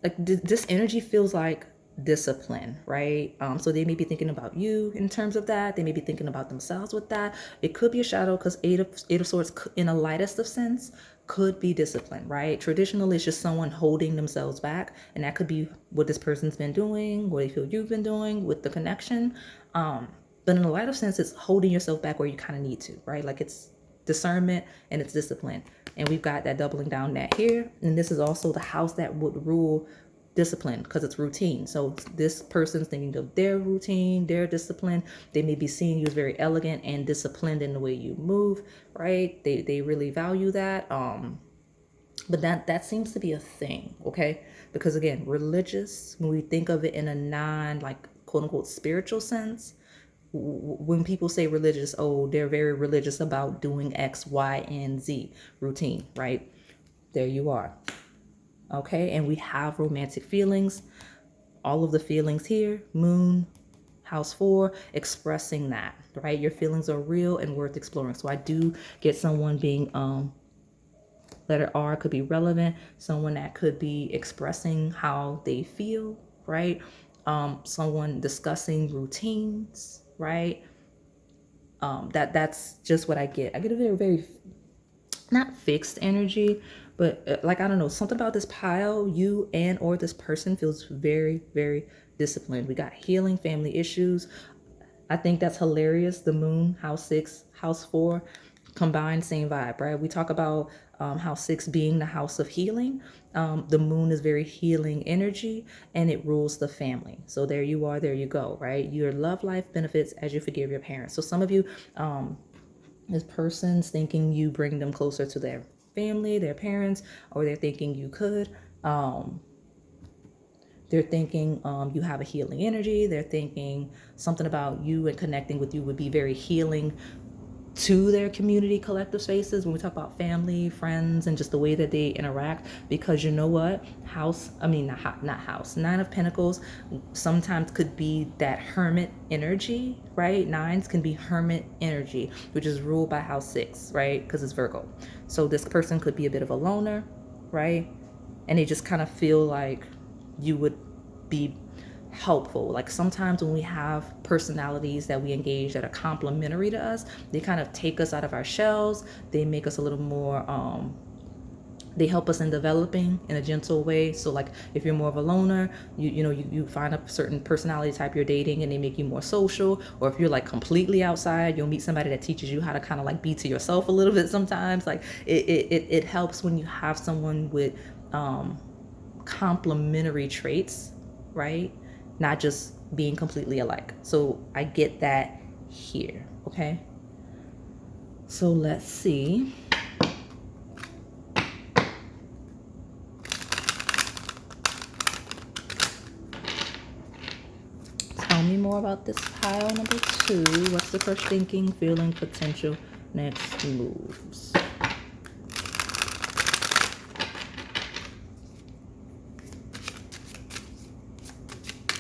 like this energy feels like discipline, right? So they may be thinking about you in terms of that. They may be thinking about themselves with that. It could be a shadow, because eight of swords in a lightest of sense could be discipline, right? Traditionally, it's just someone holding themselves back, and that could be what this person's been doing, what they feel you've been doing with the connection. But in a light of sense, it's holding yourself back where you kind of need to, right? Like it's discernment and it's discipline. And we've got that doubling down that here. And this is also the house that would rule discipline, because it's routine. So this person's thinking of their routine, their discipline. They may be seeing you as very elegant and disciplined in the way you move, right? They really value that. But that seems to be a thing, okay? Because again, religious, when we think of it in a non, like, quote unquote spiritual sense, when people say religious, oh, they're very religious about doing X, Y, and Z routine, right? There you are. Okay, and we have romantic feelings. All of the feelings here, moon, house 4, expressing that, right? Your feelings are real and worth exploring. So I do get someone being, letter R could be relevant. Someone that could be expressing how they feel, right? Someone discussing routines, right? That's just what I get. I get a very, very not fixed energy, but like, I don't know, something about this pile, you and or this person feels very, very disciplined. We got healing, family issues. I think that's hilarious. The moon, house 6, house 4, combined, same vibe, right? We talk about house 6 being the house of healing. The moon is very healing energy, and it rules the family. So there you are, there you go, right? Your love life benefits as you forgive your parents. So some of you, this person's thinking you bring them closer to their family, their parents, or they're thinking you could. They're thinking you have a healing energy. They're thinking something about you and connecting with you would be very healing to their community collective spaces when we talk about family, friends, and just the way that they interact. Because you know what, not house, 9 of Pentacles sometimes could be that hermit energy, right? 9s can be hermit energy, which is ruled by house 6, right? Because it's Virgo. So this person could be a bit of a loner, right? And they just kind of feel like you would be helpful. Like sometimes when we have personalities that we engage that are complementary to us, they kind of take us out of our shells. They make us a little more, they help us in developing in a gentle way. So like if you're more of a loner, you find a certain personality type you're dating and they make you more social. Or if you're like completely outside, you'll meet somebody that teaches you how to kind of like be to yourself a little bit sometimes. Like it helps when you have someone with complementary traits, right? Not just being completely alike. So I get that here, okay? So let's see. Tell me more about this pile number 2. What's the first thinking, feeling, potential, next moves?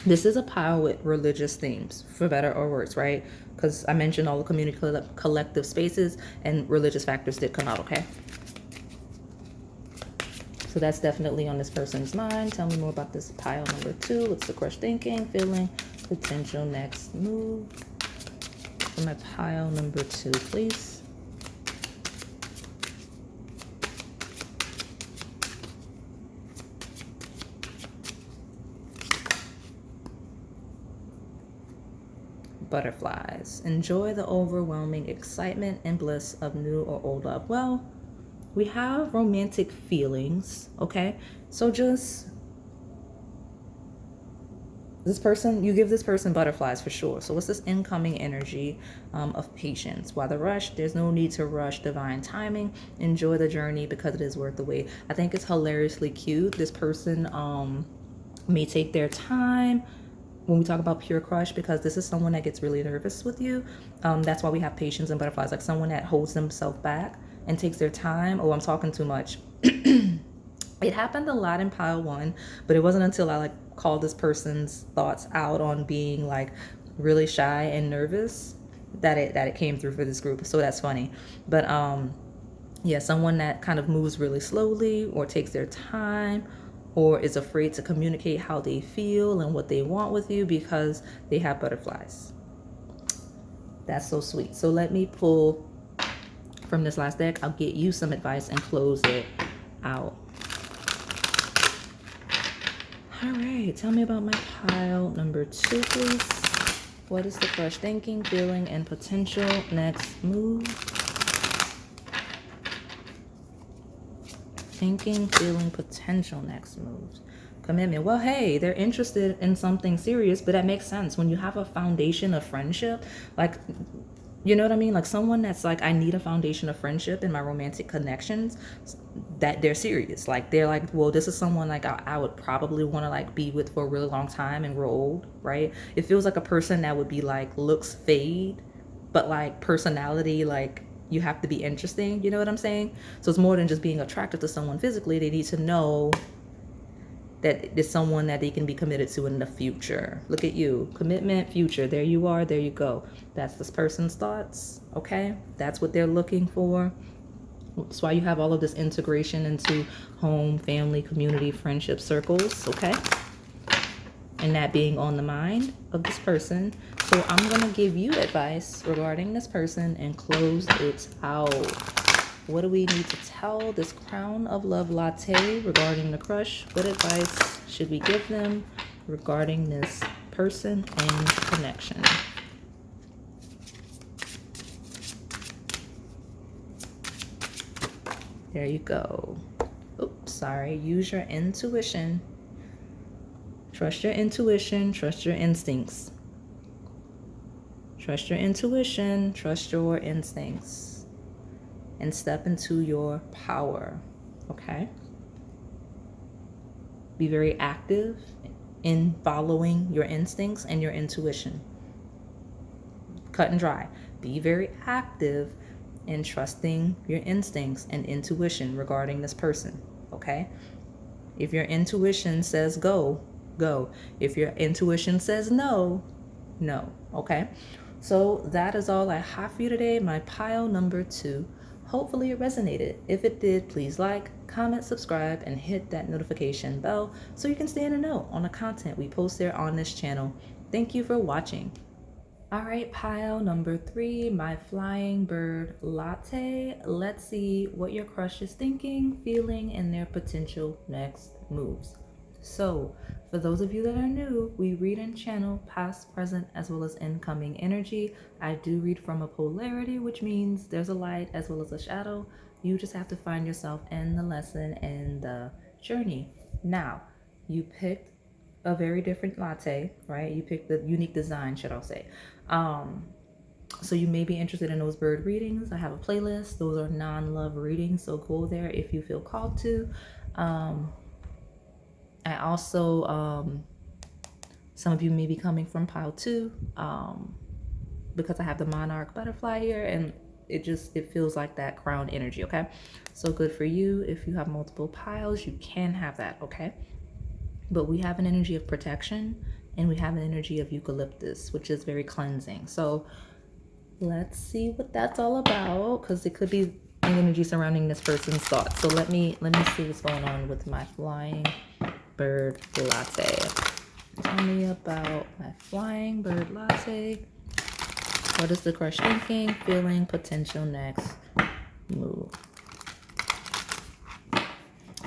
This is a pile with religious themes, for better or worse, right? Because I mentioned all the community collective spaces, and religious factors did come out, okay? So that's definitely on this person's mind. Tell me more about this pile number 2. What's the crush thinking, feeling, potential next move? For my pile number 2, please. Butterflies. Enjoy the overwhelming excitement and bliss of new or old love. Well, we have romantic feelings, okay? So just this person, you give this person butterflies for sure. So what's this incoming energy of patience? Why the rush? There's no need to rush divine timing. Enjoy the journey because it is worth the wait. I think it's hilariously cute. This person may take their time when we talk about pure crush, because this is someone that gets really nervous with you. That's why we have patience and butterflies, like someone that holds themselves back and takes their time. Oh, I'm talking too much. It happened a lot in pile 1, but it wasn't until I like called this person's thoughts out on being like really shy and nervous that it came through for this group. So that's funny. But yeah, someone that kind of moves really slowly or takes their time or is afraid to communicate how they feel and what they want with you because they have butterflies. That's so sweet. So let me pull from this last deck. I'll get you some advice and close it out. All right, tell me about my pile number 2, please. What is the crush thinking, feeling, and potential next move? Thinking, feeling, potential next moves. Commitment. Well, hey, they're interested in something serious, but that makes sense. When you have a foundation of friendship, like, you know what I mean? Like someone that's like, I need a foundation of friendship in my romantic connections, that they're serious. Like they're like, well, this is someone like I would probably want to like be with for a really long time and grow old, right? It feels like a person that would be like, looks fade, but like personality, like you have to be interesting. You know what I'm saying? So it's more than just being attracted to someone physically. They need to know that it's someone that they can be committed to in the future. Look at you. Commitment, future. There you are. There you go. That's this person's thoughts. Okay? That's what they're looking for. That's why you have all of this integration into home, family, community, friendship circles. Okay? And that being on the mind of this person. So I'm going to give you advice regarding this person and close it out. What do we need to tell this Crown of Love Latte regarding the crush? What advice should we give them regarding this person and connection? There you go. Oops, sorry. Use your intuition. Trust your intuition. Trust your instincts. Trust your intuition. Trust your instincts. And step into your power, okay? Be very active in following your instincts and your intuition. Cut and dry. Be very active in trusting your instincts and intuition regarding this person, okay? If your intuition says go, go. If your intuition says no, no, okay? So that is all I have for you today, my pile number 2. Hopefully it resonated. If it did, please like, comment, subscribe, and hit that notification bell so you can stay in the know on the content we post there on this channel. Thank you for watching. All right, pile number 3, my flying bird Latte. Let's see what your crush is thinking, feeling, and their potential next moves. So, for those of you that are new, we read and channel past, present, as well as incoming energy. I do read from a polarity, which means there's a light as well as a shadow. You just have to find yourself in the lesson and the journey. Now, you picked a very different latte, right? You picked the unique design, should I say. So you may be interested in those bird readings. I have a playlist. Those are non-love readings, so go there if you feel called to. I also, some of you may be coming from pile 2, because I have the monarch butterfly here, and it feels like that crown energy, okay? So good for you. If you have multiple piles, you can have that, okay? But we have an energy of protection And we have an energy of eucalyptus, which is very cleansing. So let's see what that's all about, because it could be an energy surrounding this person's thoughts. So let me see what's going on with my flying bird latte. Tell me about my flying bird latte. What is the crush thinking, feeling, potential next move?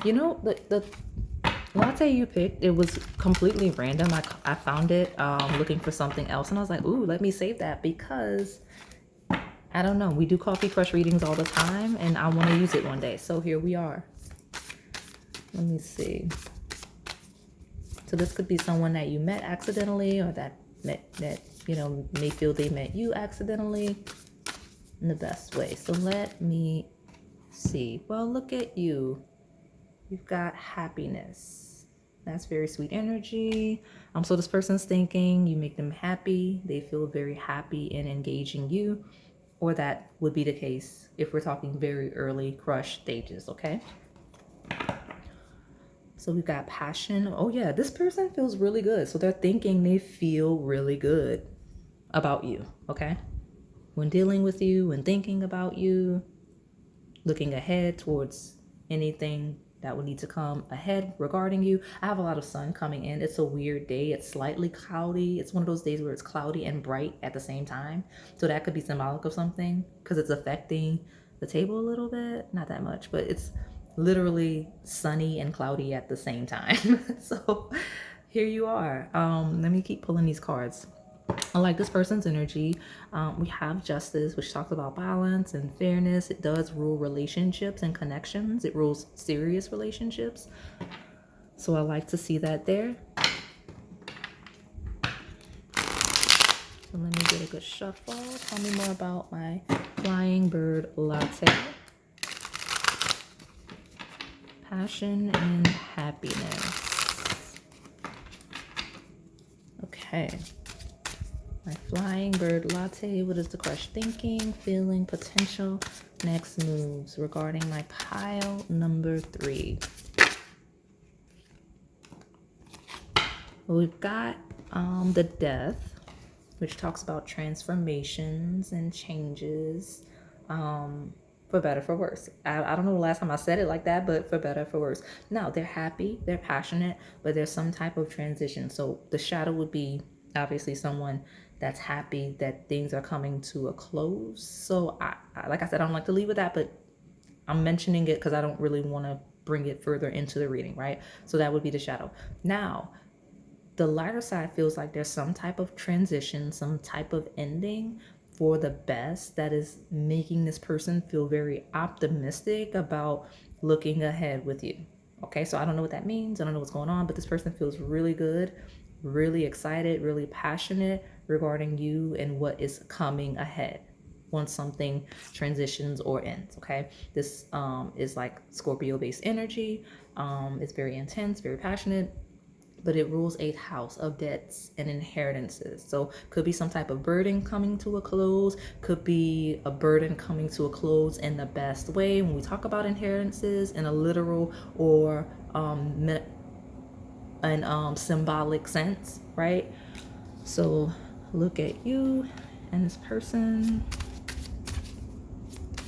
You know, the latte you picked, it was completely random. I found it looking for something else, and I was like, ooh, let me save that, because I don't know, we do coffee crush readings all the time, and I want to use it one day. So here we are. Let me see. So this could be someone that you met accidentally, or that you know, may feel they met you accidentally in the best way. So let me see. Well, look at you. You've got happiness. That's very sweet energy. So this person's thinking you make them happy. They feel very happy in engaging you, or that would be the case if we're talking very early crush stages, okay? So we've got passion. Oh yeah, this person feels really good. So they're thinking they feel really good about you, okay? When dealing with you, when thinking about you, looking ahead towards anything that would need to come ahead regarding you. I have a lot of sun coming in. It's a weird day. It's slightly cloudy. It's one of those days where it's cloudy and bright at the same time. So that could be symbolic of something, because it's affecting the table a little bit. Not that much, but it's literally sunny and cloudy at the same time. So here you are. Let me keep pulling these cards. I like this person's energy. We have justice, which talks about balance and fairness. It does rule relationships and connections. It rules serious relationships. So I like to see that there. So let me get a good shuffle. Tell me more about my flying bird latte. Passion and happiness. Okay. My flying bird latte. What is the crush thinking, feeling, potential, next moves regarding my pile number 3? Well, we've got the death, which talks about transformations and changes, for better, for worse. I don't know the last time I said it like that, but for better, for worse. Now, they're happy, they're passionate, but there's some type of transition. So the shadow would be obviously someone that's happy that things are coming to a close. So I like I said, I don't like to leave with that, but I'm mentioning it because I don't really want to bring it further into the reading, right? So that would be the shadow. Now, the lighter side feels like there's some type of transition, some type of ending for the best that is making this person feel very optimistic about looking ahead with you. Okay, so I don't know what that means. I don't know what's going on, but this person feels really good, really excited, really passionate regarding you and what is coming ahead once something transitions or ends. Okay, this is like Scorpio based energy. It's very intense, very passionate, but it rules 8th house of debts and inheritances. So could be some type of burden coming to a close, could be a burden coming to a close in the best way. When we talk about inheritances in a literal or symbolic sense, right? So look at you and this person.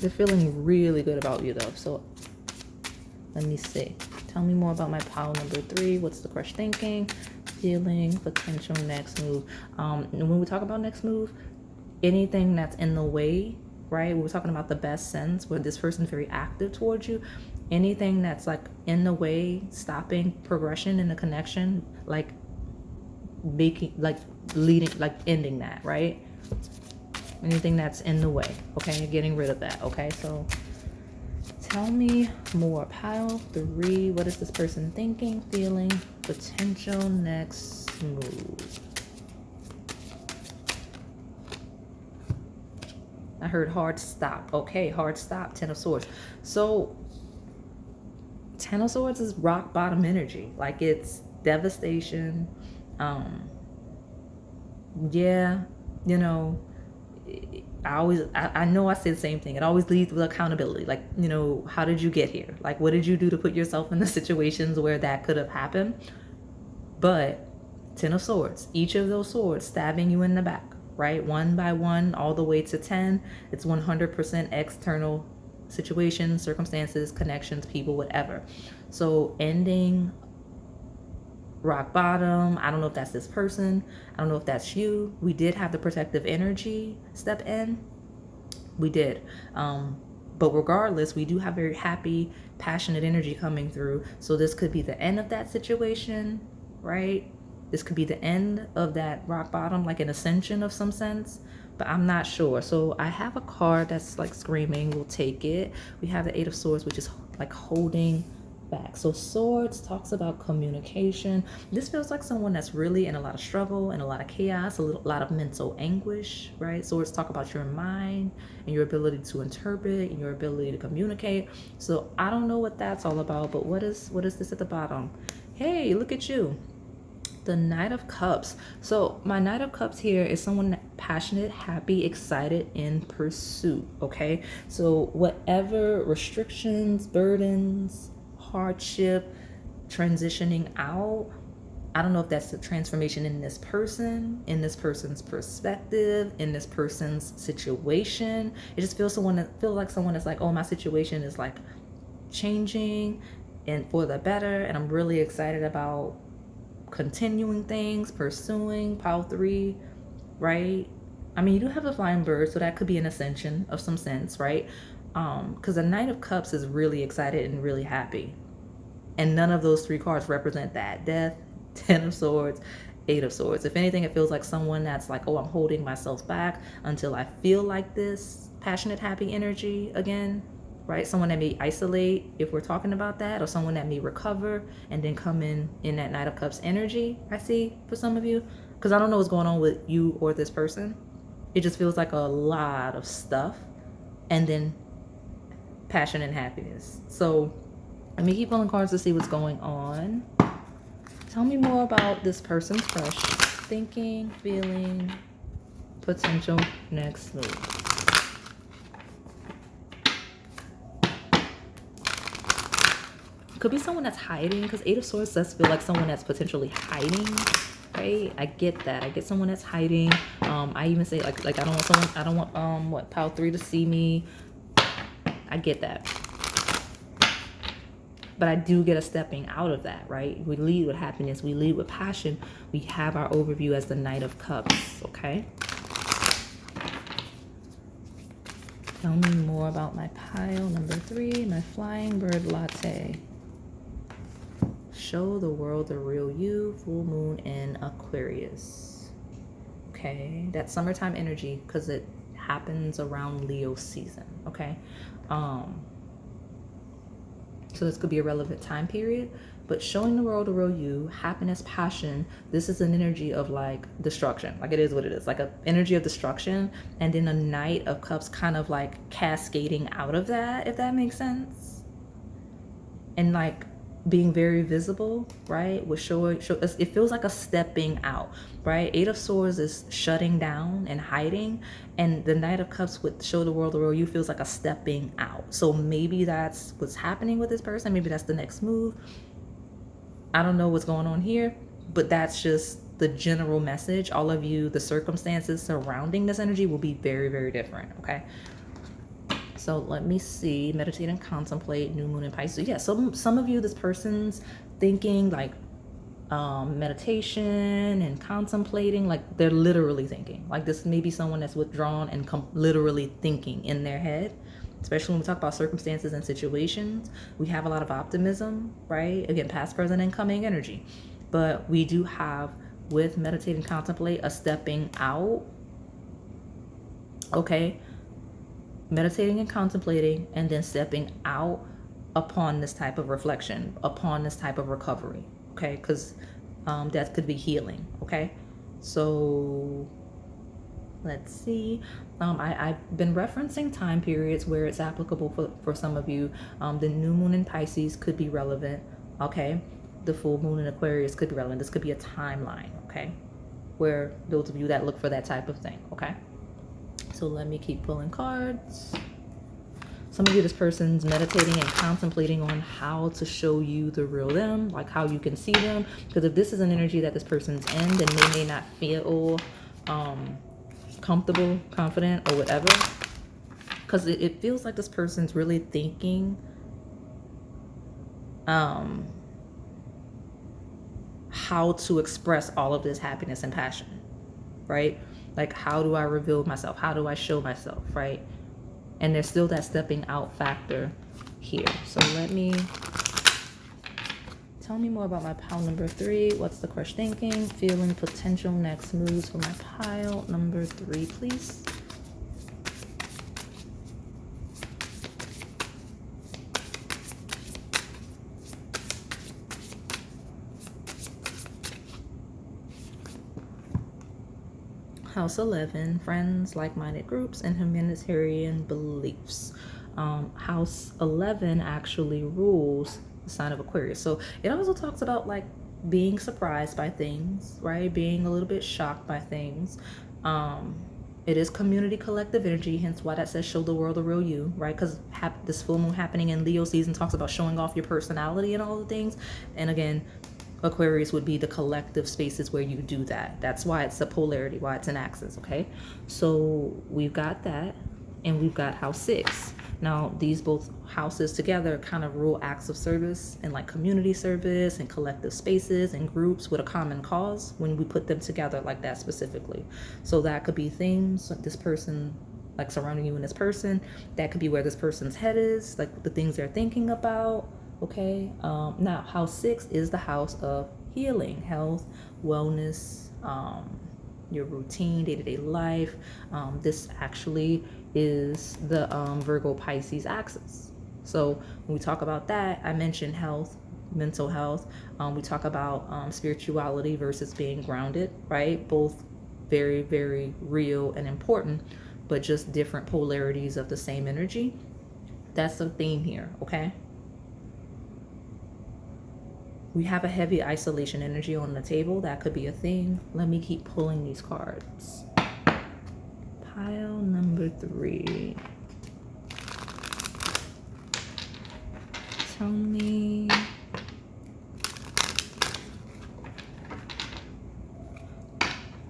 They're feeling really good about you though. So let me see. Tell me more about my pile number 3. What's the crush thinking, feeling, potential next move? And when we talk about next move, anything that's in the way, right? We were talking about the best sense where this person's very active towards you. Anything that's like in the way, stopping progression in the connection, like making, like leading, like ending that, right? Anything that's in the way, okay? Getting rid of that, okay? So tell me more. Pile 3. What is this person thinking, feeling, potential next move? I heard hard stop. Okay, hard stop. 10 of Swords. So 10 of Swords is rock bottom energy. Like it's devastation. Yeah, you know, I know I say the same thing. It always leads with accountability. Like, you know, how did you get here? Like, what did you do to put yourself in the situations where that could have happened? But Ten of Swords. Each of those swords stabbing you in the back, right? One by one, all the way to 10. It's 100% external situations, circumstances, connections, people, whatever. So ending, rock bottom. I don't know if that's this person. I don't know if that's you. We did have the protective energy step in. We did. But regardless, we do have very happy, passionate energy coming through. So this could be the end of that situation, right? This could be the end of that rock bottom, like an ascension of some sense, but I'm not sure. So I have a card that's like screaming, we'll take it. We have the Eight of Swords, which is like holding back. So Swords talks about communication. This feels like someone that's really in a lot of struggle and a lot of chaos, a lot of mental anguish, right? Swords talk about your mind and your ability to interpret and your ability to communicate. So I don't know what that's all about, but what is this at the bottom? Hey, look at you. The Knight of Cups. So my Knight of Cups here is someone passionate, happy, excited, in pursuit. Okay, so whatever restrictions, burdens, hardship, transitioning out, I don't know if that's the transformation in this person, in this person's perspective, in this person's situation. It just feels like someone that's like, oh, my situation is like changing and for the better, and I'm really excited about continuing things, pursuing. Pile 3, right? I mean, you do have a flying bird, so that could be an ascension of some sense, right? Because the Knight of Cups is really excited and really happy, and none of those 3 cards represent that. Death, 10 of Swords, 8 of Swords. If anything, it feels like someone that's like, oh, I'm holding myself back until I feel like this passionate, happy energy again, right? Someone that may isolate, if we're talking about that, or someone that may recover and then come in that Knight of Cups energy, I see for some of you, because I don't know what's going on with you or this person. It just feels like a lot of stuff and then passion and happiness. So let me keep pulling cards to see what's going on. Tell me more about this person's crush, thinking, feeling, potential next move. Could be someone that's hiding, because 8 of Swords does feel like someone that's potentially hiding, right? I get that. I get someone that's hiding. I even say like I don't want Pile 3 to see me. I get that. But I do get a stepping out of that, right? We lead with happiness. We lead with passion. We have our overview as the Knight of Cups, okay? Tell me more about my pile number 3, my flying bird latte. Show the world the real you, full moon in Aquarius. Okay, that's summertime energy because it happens around Leo season, okay? So this could be a relevant time period, but showing the world the real you, happiness, passion, this is an energy of like destruction. Like it is what it is, like an energy of destruction. And then a Knight of Cups kind of like cascading out of that, if that makes sense. And like being very visible, right? With it feels like a stepping out, right? 8 of Swords is shutting down and hiding, and the Knight of Cups with show the world the real you feels like a stepping out. So maybe that's what's happening with this person. Maybe that's the next move. I don't know what's going on here, but that's just the general message. All of you, the circumstances surrounding this energy will be very, very different, okay? So let me see, meditate and contemplate, new moon in Pisces. Yeah, so some of you, this person's thinking like meditation and contemplating, like they're literally thinking. Like this may be someone that's withdrawn and literally thinking in their head. Especially when we talk about circumstances and situations, we have a lot of optimism, right? Again, past, present, and coming energy. But we do have, with meditate and contemplate, a stepping out, okay? Meditating and contemplating, and then stepping out upon this type of reflection, upon this type of recovery, okay? Because that could be healing, okay? So let's see. I've been referencing time periods where it's applicable for some of you. The new moon in Pisces could be relevant, okay? The full moon in Aquarius could be relevant. This could be a timeline, okay? Where those of you that look for that type of thing, okay? So let me keep pulling cards. Some of you, this person's meditating and contemplating on how to show you the real them, like how you can see them. Because if this is an energy that this person's in, then they may not feel comfortable, confident, or whatever. Because it feels like this person's really thinking how to express all of this happiness and passion, right? Like, how do I reveal myself? How do I show myself, right? And there's still that stepping out factor here. So tell me more about my pile number 3. What's the crush thinking? Feeling potential next moves for my pile number 3, please. House 11, friends, like-minded groups, and humanitarian beliefs. House 11 actually rules the sign of Aquarius. So it also talks about like being surprised by things, right? Being a little bit shocked by things. It is community collective energy, hence why that says show the world the real you, right? Because this full moon happening in Leo season talks about showing off your personality and all the things. And again, Aquarius would be the collective spaces where you do that. That's why it's a polarity, why it's an axis, okay? So we've got that, and we've got house 6. Now, these both houses together kind of rule acts of service and like community service and collective spaces and groups with a common cause when we put them together like that specifically. So that could be things like this person, like surrounding you and this person. That could be where this person's head is, like the things they're thinking about. Okay, now house 6 is the house of healing, health, wellness, your routine, day-to-day life. This actually is the Virgo Pisces axis. So when we talk about that, I mentioned health, mental health. We talk about spirituality versus being grounded, right? Both very, very real and important, but just different polarities of the same energy. That's the theme here, okay? We have a heavy isolation energy on the table. That could be a thing. Let me keep pulling these cards. Pile number 3. Tell me.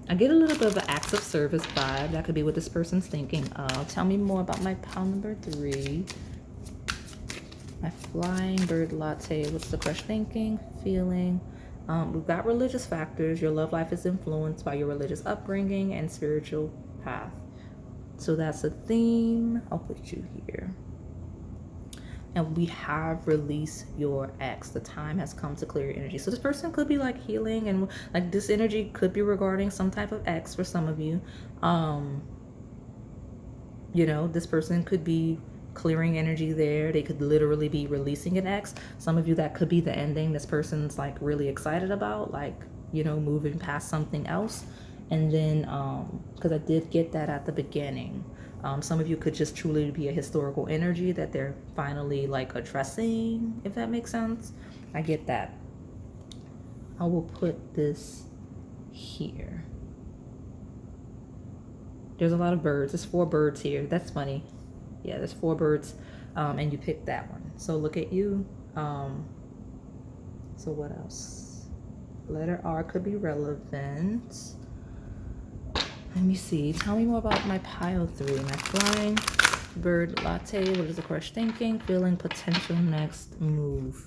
I get a little bit of an acts of service vibe. That could be what this person's thinking of. Tell me more about my pile number 3. My flying bird latte. What's the crush thinking, feeling? We've got religious factors. Your love life is influenced by your religious upbringing and spiritual path. So that's a theme. I'll put you here. And we have released your ex. The time has come to clear your energy. So this person could be like healing, and like this energy could be regarding some type of ex for some of you. You know, this person could be clearing energy there. They could literally be releasing an ex. Some of you, that could be the ending this person's like really excited about, like, you know, moving past something else. And then because I did get that at the beginning, some of you could just truly be a historical energy that they're finally like addressing, if that makes sense. I get that. I will put this here. There's a lot of birds. There's 4 birds here. That's funny. Yeah, there's 4 birds, and you picked that one. So look at you. So what else? Letter R could be relevant. Let me see. Tell me more about my pile 3. My flying bird latte. What is the crush thinking? Feeling potential next move.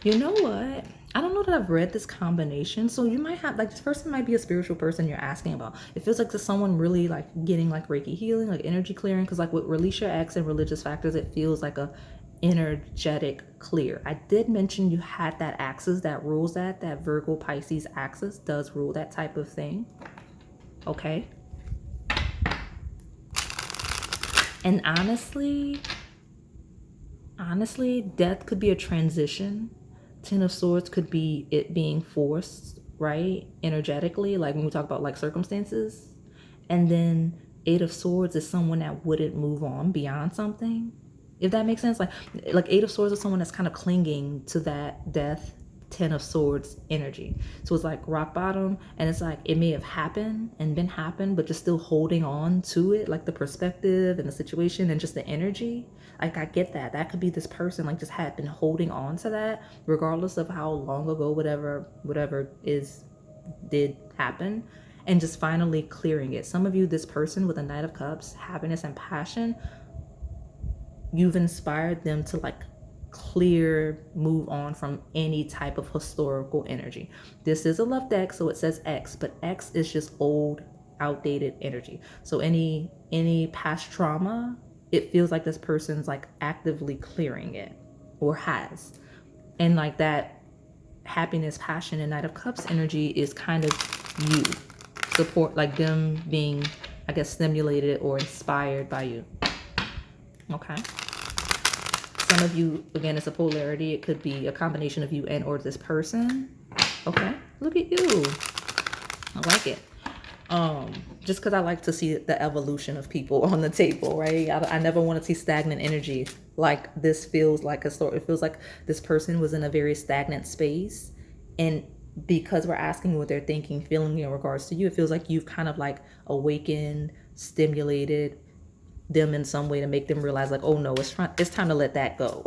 You know what? I don't know that I've read this combination. So you might have, like, this person might be a spiritual person you're asking about. It feels like there's someone really like getting like Reiki healing, like energy clearing. Because like with release your ex and religious factors, it feels like a energetic clear. I did mention you had that axis that rules that Virgo Pisces axis does rule that type of thing. Okay. And honestly, death could be a transition. 10 of Swords could be it being forced, right? Energetically, like when we talk about like circumstances. And then 8 of Swords is someone that wouldn't move on beyond something. If that makes sense. Like 8 of Swords is someone that's kind of clinging to that death Ten of Swords energy. So it's like rock bottom, and it's like it may have happened and been happened, but just still holding on to it, like the perspective and the situation and just the energy. Like I get that. That could be this person like just had been holding on to that, regardless of how long ago whatever did happen, and just finally clearing it. Some of you, this person with a Knight of Cups, happiness and passion, you've inspired them to like move on from any type of historical energy. This is a love deck, so it says X, but X is just old, outdated energy. So any past trauma, it feels like this person's like actively clearing it, or has. And like that happiness, passion, and Knight of Cups energy is kind of you. Support, like them being, I guess, stimulated or inspired by you. Okay. Some of you, again, it's a polarity. It could be a combination of you and or this person. Okay, look at you. I like it. Just because I like to see the evolution of people on the table, right? I never want to see stagnant energy. Like this feels like it feels like this person was in a very stagnant space, and because we're asking what they're thinking, feeling in regards to you, it feels like you've kind of like awakened, stimulated them in some way to make them realize like, oh no, it's time to let that go.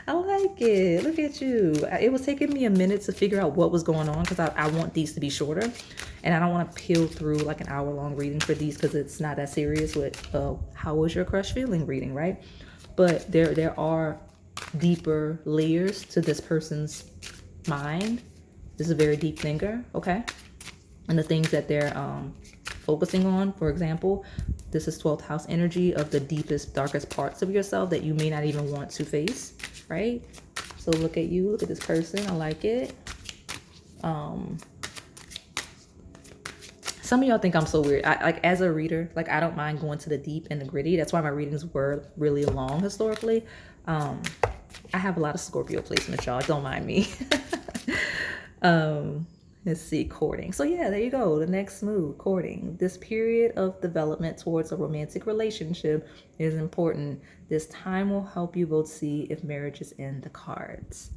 I like it. Look at you. It was taking me a minute to figure out what was going on, because I want these to be shorter, and I don't want to peel through like an hour-long reading for these, because it's not that serious with how was your crush feeling reading, right? But there are deeper layers to this person's mind. This is a very deep thinker, okay? And the things that they're focusing on, for example, this is 12th house energy of the deepest, darkest parts of yourself that you may not even want to face, right? So look at you, look at this person. I like it. Some of y'all think I'm so weird. Like as a reader, like I don't mind going to the deep and the gritty. That's why my readings were really long historically. I have a lot of Scorpio placements, y'all. Don't mind me. Let's see, courting. So yeah, there you go. The next move, courting. This period of development towards a romantic relationship is important. This time will help you both see if marriage is in the cards.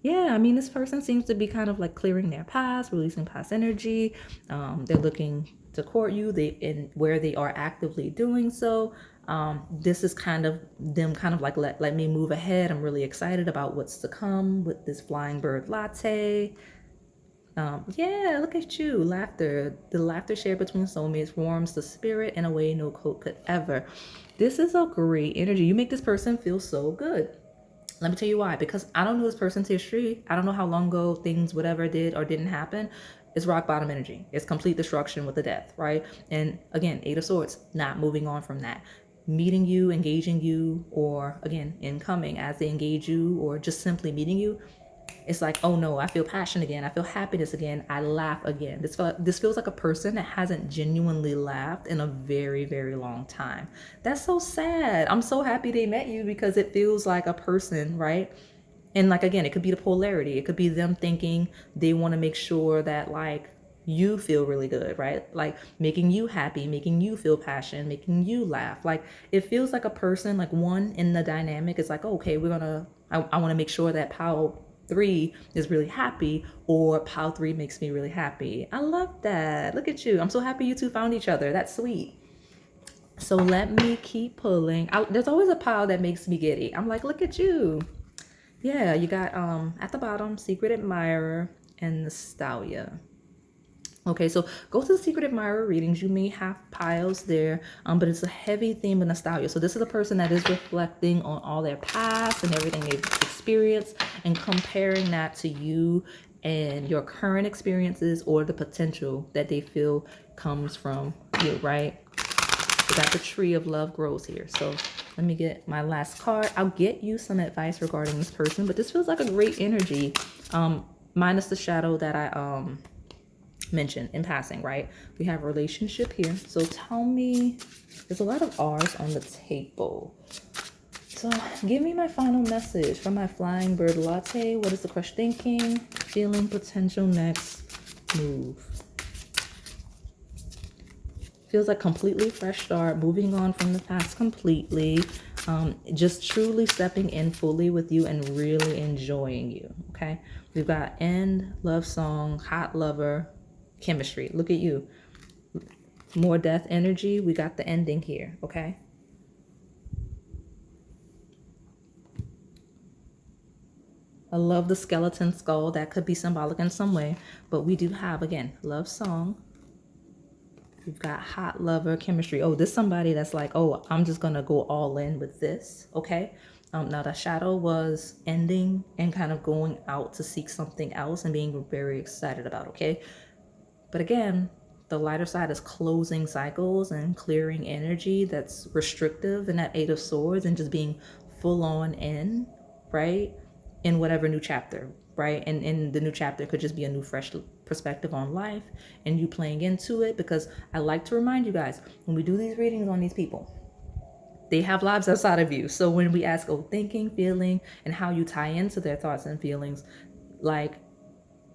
Yeah, I mean, this person seems to be kind of like clearing their past, releasing past energy. They're looking to court you. Where they are actively doing so. This is kind of them kind of like, let me move ahead. I'm really excited about what's to come with this flying bird latte. Yeah, look at you. Laughter. The laughter shared between soulmates warms the spirit in a way no quote could ever. This is a great energy. You make this person feel so good. Let me tell you why. Because I don't know this person's history. I don't know how long ago things, whatever did or didn't happen. It's rock bottom energy. It's complete destruction with the death, right? And again, 8 of Swords, not moving on from that. Meeting you, engaging you, or again, incoming as they engage you, or just simply meeting you. It's like, oh no, I feel passion again. I feel happiness again. I laugh again. This feels like a person that hasn't genuinely laughed in a very, very long time. That's so sad. I'm so happy they met you, because it feels like a person, right? And like, again, it could be the polarity. It could be them thinking they want to make sure that like you feel really good, right? Like making you happy, making you feel passion, making you laugh. Like it feels like a person, like one in the dynamic is like, oh, okay, I want to make sure that pile 3 is really happy, or pile 3 makes me really happy. I love that. Look at you. I'm so happy you two found each other. That's sweet. So let me keep pulling. There's always a pile that makes me giddy. I'm like, look at you. Yeah, you got at the bottom, Secret Admirer and Nostalgia. Okay, so go to the Secret Admirer readings. You may have piles there, but it's a heavy theme of nostalgia. So this is a person that is reflecting on all their past and everything they've experienced and comparing that to you and your current experiences, or the potential that they feel comes from you, right? We got the Tree of Love grows here. So let me get my last card. I'll get you some advice regarding this person, but this feels like a great energy, minus the shadow that I mentioned in passing, right? We have relationship here. So tell me, there's a lot of R's on the table. So give me my final message from my flying bird latte. What is the crush thinking? Feeling, potential, next move. Feels like completely fresh start, moving on from the past completely. Just truly stepping in fully with you and really enjoying you. Okay. We've got end, love song, hot lover, chemistry. Look at you. More death energy. We got the ending here. Okay. I love the skeleton skull. That could be symbolic in some way. But we do have, again, love song. We've got hot lover, chemistry. Oh, this somebody that's like, oh, I'm just going to go all in with this. Okay. Now the shadow was ending and kind of going out to seek something else and being very excited about. Okay. But again, the lighter side is closing cycles and clearing energy that's restrictive, and that Eight of Swords, and just being full on in, right? In whatever new chapter, right? And in the new chapter could just be a new fresh perspective on life and you playing into it, because I like to remind you guys, when we do these readings on these people, they have lives outside of you. So when we ask, oh, thinking, feeling, and how you tie into their thoughts and feelings, like,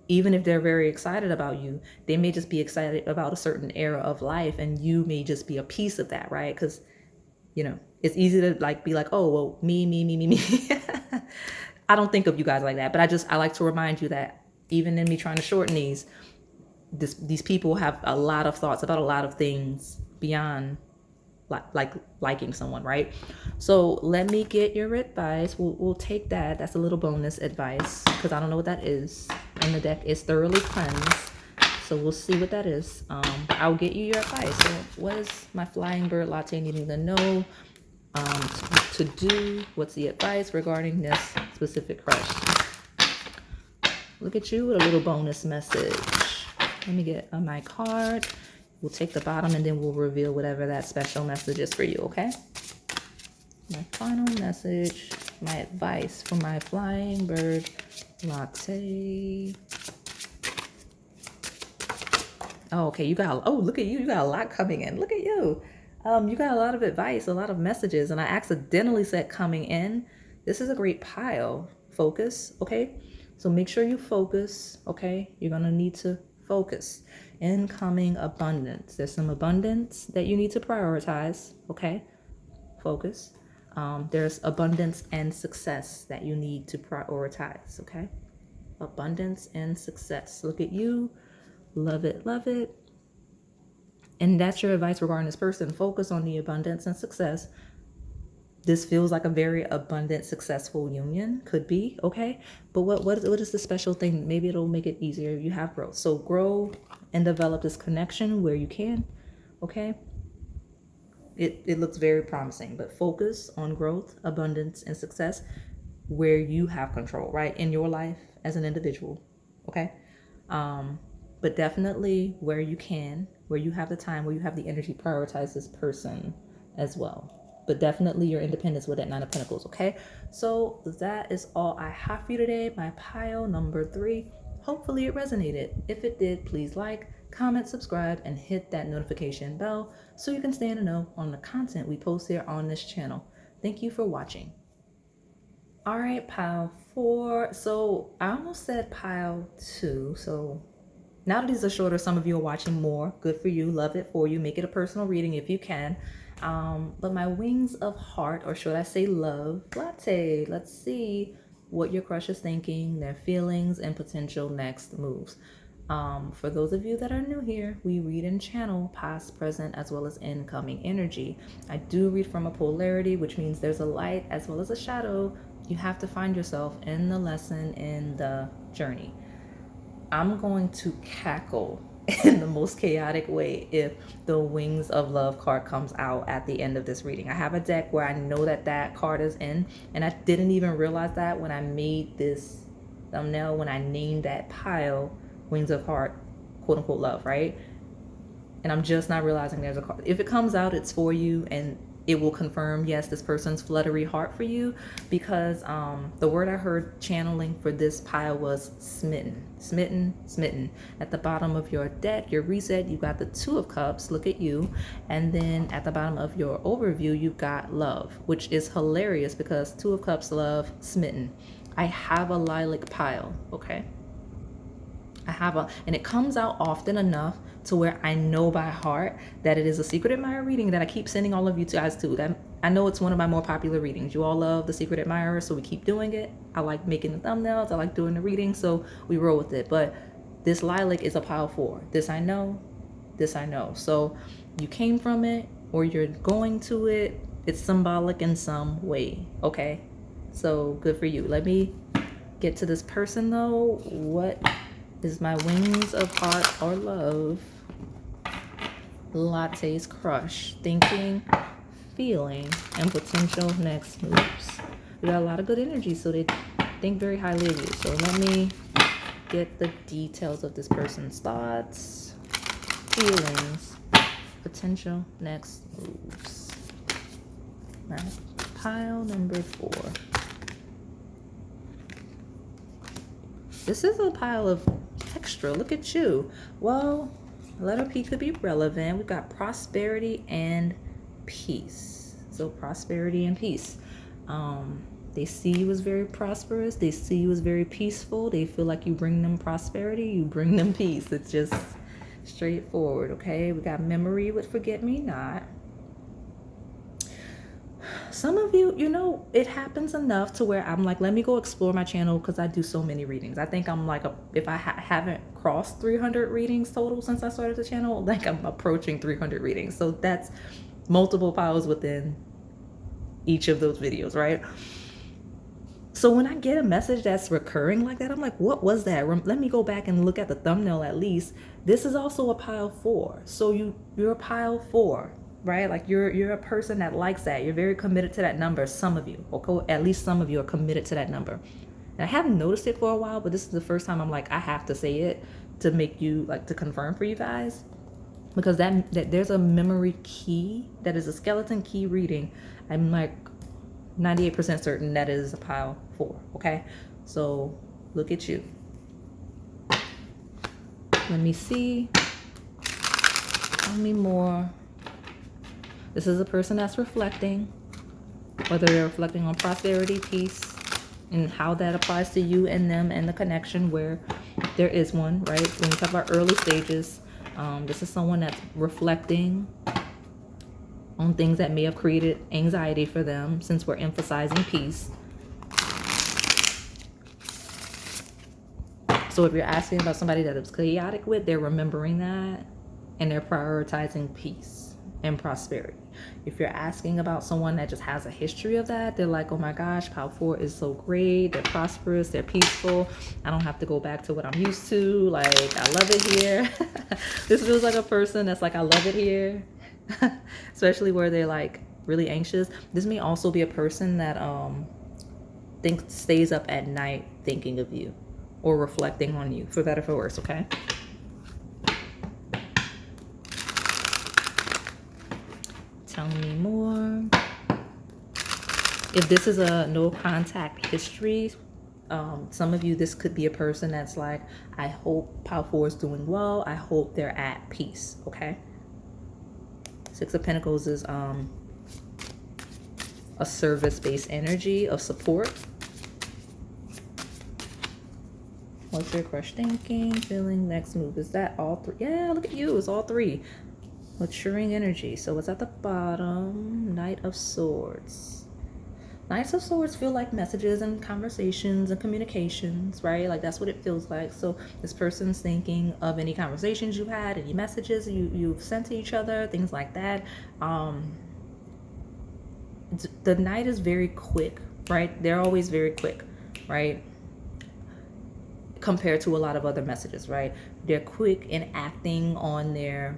even if they're very excited about you, they may just be excited about a certain era of life, and you may just be a piece of that, right? Because, you know, it's easy to like be like, oh, well, me. I don't think of you guys like that, but I like to remind you that even in me trying to shorten these people have a lot of thoughts about a lot of things beyond like liking someone, right? So let me get your advice. We'll take that. That's a little bonus advice because I don't know what that is. And the deck is thoroughly cleansed, so we'll see what that is. But I'll get you your advice. So what is my flying bird Latte needing to know to do? What's the advice regarding this specific crush? Look at you with a little bonus message. Let me get my card. We'll take the bottom and then we'll reveal whatever that special message is for you, okay? My final message, my advice for my flying bird Latte. Oh, okay, you got, oh, look at you. You got a lot coming in. Look at you. You got a lot of advice, a lot of messages, and I accidentally said coming in. This is a great pile. Focus, okay? So make sure you focus, okay? You're going to need to focus. Incoming abundance. There's some abundance that you need to prioritize, okay? Focus. There's abundance and success that you need to prioritize, okay? Abundance and success. Look at you. Love it, love it. And that's your advice regarding this person. Focus on the abundance and success. This feels like a very abundant, successful union. Could be, okay? But what is the special thing? Maybe it'll make it easier if you have growth. So grow and develop this connection where you can, okay? It looks very promising, but focus on growth, abundance, and success where you have control, right? In your life as an individual, okay? But definitely where you can, where you have the time, where you have the energy, prioritize this person as well. But definitely your independence with that Nine of Pentacles, okay? So that is all I have for you today. My pile number 3. Hopefully it resonated. If it did, please like, comment, subscribe, and hit that notification bell so you can stay in the know on the content we post here on this channel. Thank you for watching. All right, pile 4. So I almost said pile 2. So now that these are shorter, some of you are watching more. Good for you. Love it for you. Make it a personal reading if you can. But my wings of heart, or should I say love, Latte. Let's see what your crush is thinking, their feelings, and potential next moves. For those of you that are new here, we read and channel past, present, as well as incoming energy. I do read from a polarity, which means there's a light as well as a shadow. You have to find yourself in the lesson, in the journey. I'm going to cackle in the most chaotic way if the Wings of Love card comes out at the end of this reading. I have a deck where I know that that card is in, and I didn't even realize that when I made this thumbnail, when I named that pile Wings of Heart, quote unquote love, right? And I'm just not realizing there's a card. If it comes out, it's for you, and it will confirm, yes, this person's fluttery heart for you, because the word I heard channeling for this pile was smitten. Smitten. At the bottom of your deck, your reset, you got the Two of Cups. Look at you. And then at the bottom of your overview, you've got love, which is hilarious because Two of Cups, love, smitten. I have a lilac pile, okay? And it comes out often enough to where I know by heart that it is a secret admirer reading that I keep sending all of you guys to. That I know it's one of my more popular readings. You all love The Secret Admirer, so we keep doing it. I like making the thumbnails. I like doing the reading, so we roll with it. But this lilac is a pile 4. This I know. This I know. So you came from it or you're going to it. It's symbolic in some way, okay? So good for you. Let me get to this person though. What is my wings of heart or love? Latte's crush, thinking, feeling, and potential next moves. We got a lot of good energy, so they think very highly of you. So let me get the details of this person's thoughts, feelings, potential next moves. All right, pile number 4. This is a pile of extra. Look at you. Well, letter P could be relevant. We've got prosperity and peace. So prosperity and peace. They see you as very prosperous. They see you as very peaceful. They feel like you bring them prosperity. You bring them peace. It's just straightforward, okay? We got memory with forget me not. Some of you, you know, it happens enough to where I'm like, let me go explore my channel because I do so many readings. I think I'm like, if I haven't crossed 300 readings total since I started the channel, like I'm approaching 300 readings. So that's multiple piles within each of those videos, right? So when I get a message that's recurring like that, I'm like, what was that? Let me go back and look at the thumbnail at least. This is also a pile 4. So you're a pile 4. Right? Like you're a person that likes that. You're very committed to that number. Some of you, okay, at least some of you are committed to that number. And I haven't noticed it for a while, but this is the first time I'm like, I have to say it to make you like to confirm for you guys, because that there's a memory key that is a skeleton key reading. I'm like 98% certain that is a pile 4. Okay, so look at you. Let me see. Tell me more. This is a person that's reflecting, whether they're reflecting on prosperity, peace, and how that applies to you and them and the connection where there is one, right? When we talk about early stages, this is someone that's reflecting on things that may have created anxiety for them since we're emphasizing peace. So if you're asking about somebody that it's chaotic with, they're remembering that and they're prioritizing peace and prosperity. If you're asking about someone that just has a history of that, they're like, oh my gosh, pile 4 is so great. They're prosperous. They're peaceful. I don't have to go back to what I'm used to. Like, I love it here. This feels like a person that's like, I love it here. Especially where they're like really anxious. This may also be a person that stays up at night thinking of you or reflecting on you, for better or for worse, okay? Tell me more. If this is a no contact history, some of you, this could be a person that's like, I hope pile 4 is doing well. I hope they're at peace, okay? 6 of Pentacles is a service-based energy of support. What's your crush thinking, feeling, next move? Is that all 3? Yeah, look at you. It's all 3. Maturing energy. So what's at the bottom? Knight of Swords. Knights of Swords feel like messages and conversations and communications, right? Like that's what it feels like. So this person's thinking of any conversations you had, any messages you've sent to each other, things like that. The Knight is very quick, right? They're always very quick, right? Compared to a lot of other messages, right? They're quick in acting on their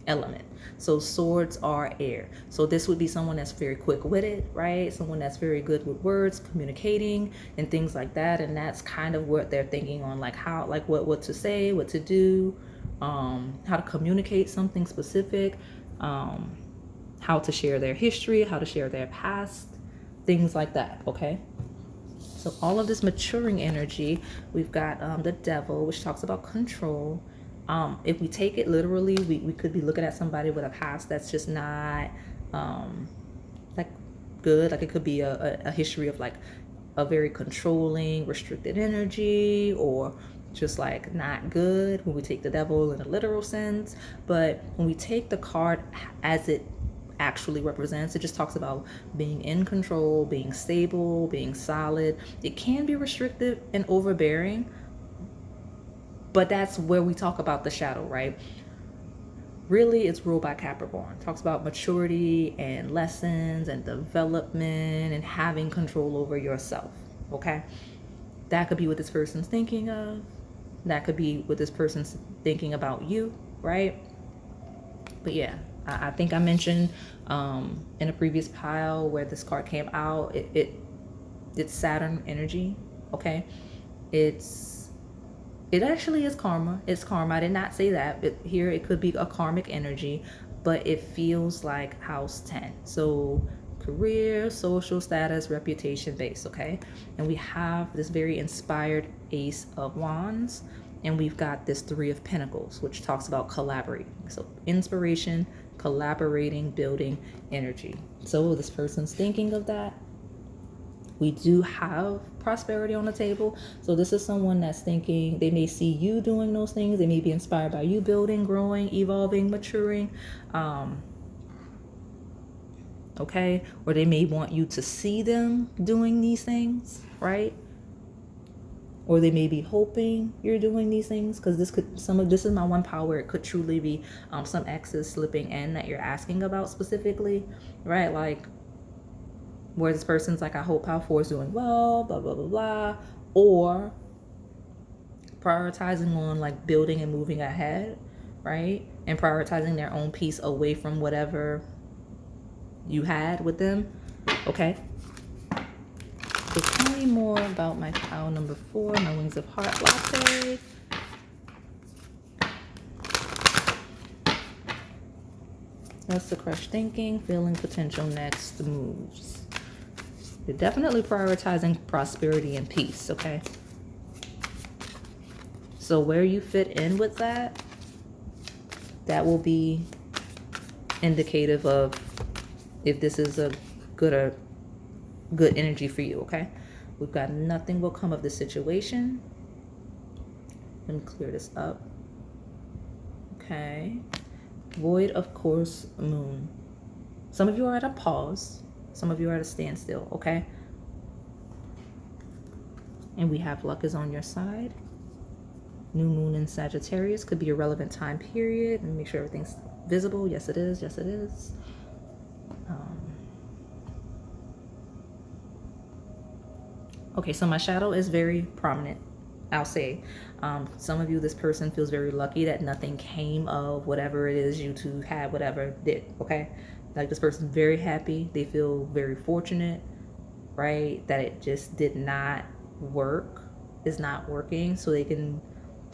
element. So swords are air. So this would be someone that's very quick-witted, right? Someone that's very good with words, communicating, and things like that. And that's kind of what they're thinking on, like how, like what to say, what to do, how to communicate something specific, how to share their history, how to share their past, things like that. Okay. So all of this maturing energy, we've got the Devil, which talks about control. If we take it literally, we could be looking at somebody with a past that's just not like good. Like it could be a history of like a very controlling, restricted energy, or just like not good when we take the Devil in a literal sense. But when we take the card as it actually represents. It just talks about being in control, being stable, being solid. It can be restrictive and overbearing, but that's where we talk about the shadow, right? Really, it's ruled by Capricorn. It talks about maturity and lessons and development and having control over yourself, okay? That could be what this person's thinking of. That could be what this person's thinking about you, right? But yeah, I think I mentioned in a previous pile where this card came out, it's Saturn energy, okay? It actually is karma. It's karma. I did not say that. Here it could be a karmic energy, but it feels like house 10. So career, social status, reputation based, okay? And we have this very inspired Ace of Wands, and we've got this Three of Pentacles, which talks about collaborating. So inspiration, collaborating, building energy. So this person's thinking of that. We do have prosperity on the table. So this is someone that's thinking, they may see you doing those things. They may be inspired by you building, growing, evolving, maturing. Okay. Or they may want you to see them doing these things, right? Or they may be hoping you're doing these things, because this is my one power. It could truly be some exes slipping in that you're asking about specifically, right? Like, where this person's like, I hope pile 4 is doing well, blah, blah, blah, blah. Or prioritizing on like building and moving ahead, right? And prioritizing their own peace away from whatever you had with them, okay? So tell me more about my pile number 4, my Wings of Heart Latte. What's the crush thinking, feeling, potential next moves? You're definitely prioritizing prosperity and peace, okay? So where you fit in with that, that will be indicative of if this is a good energy for you, okay? We've got nothing will come of this situation. Let me clear this up. Okay. Void of course, moon. Some of you are at a pause. Some of you are at a standstill, okay? And we have luck is on your side. New moon in Sagittarius could be a relevant time period. And make sure everything's visible. Yes, it is. Yes, it is. Okay, so my shadow is very prominent, I'll say. Some of you, this person feels very lucky that nothing came of whatever it is you two had, whatever did, okay? Like, this person's very happy. They feel very fortunate, right? That it just did not work, is not working, so they can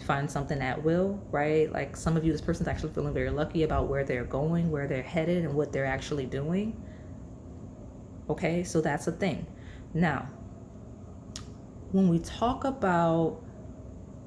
find something that will, right? Like, some of you, this person's actually feeling very lucky about where they're going, where they're headed, and what they're actually doing. Okay, so that's a thing. Now, when we talk about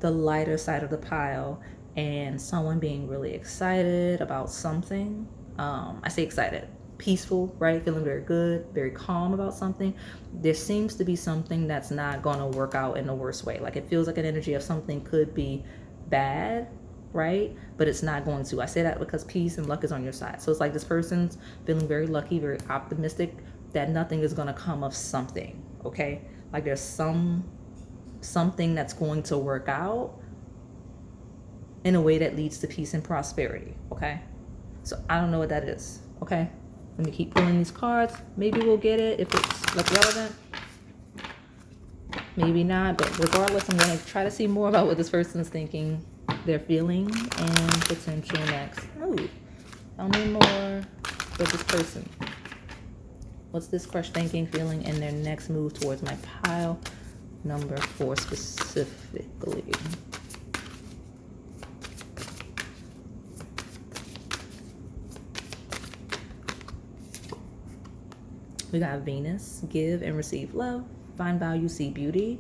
the lighter side of the pile and someone being really excited about something, I say excited, peaceful, right? Feeling very good, very calm about something. There seems to be something that's not going to work out in the worst way. Like, it feels like an energy of something could be bad, right? But it's not going to. I say that because peace and luck is on your side. So it's like this person's feeling very lucky, very optimistic that nothing is going to come of something, okay? Like, there's something that's going to work out in a way that leads to peace and prosperity, okay? So I don't know what that is, okay? Let me keep pulling these cards. Maybe we'll get it if it's like relevant. Maybe not, but regardless, I'm going to try to see more about what this person's thinking, they're feeling, and potential next move. Tell me more with this person. What's this crush thinking, feeling, and their next move towards my pile number 4 specifically? We got Venus, give and receive love, find value, see beauty.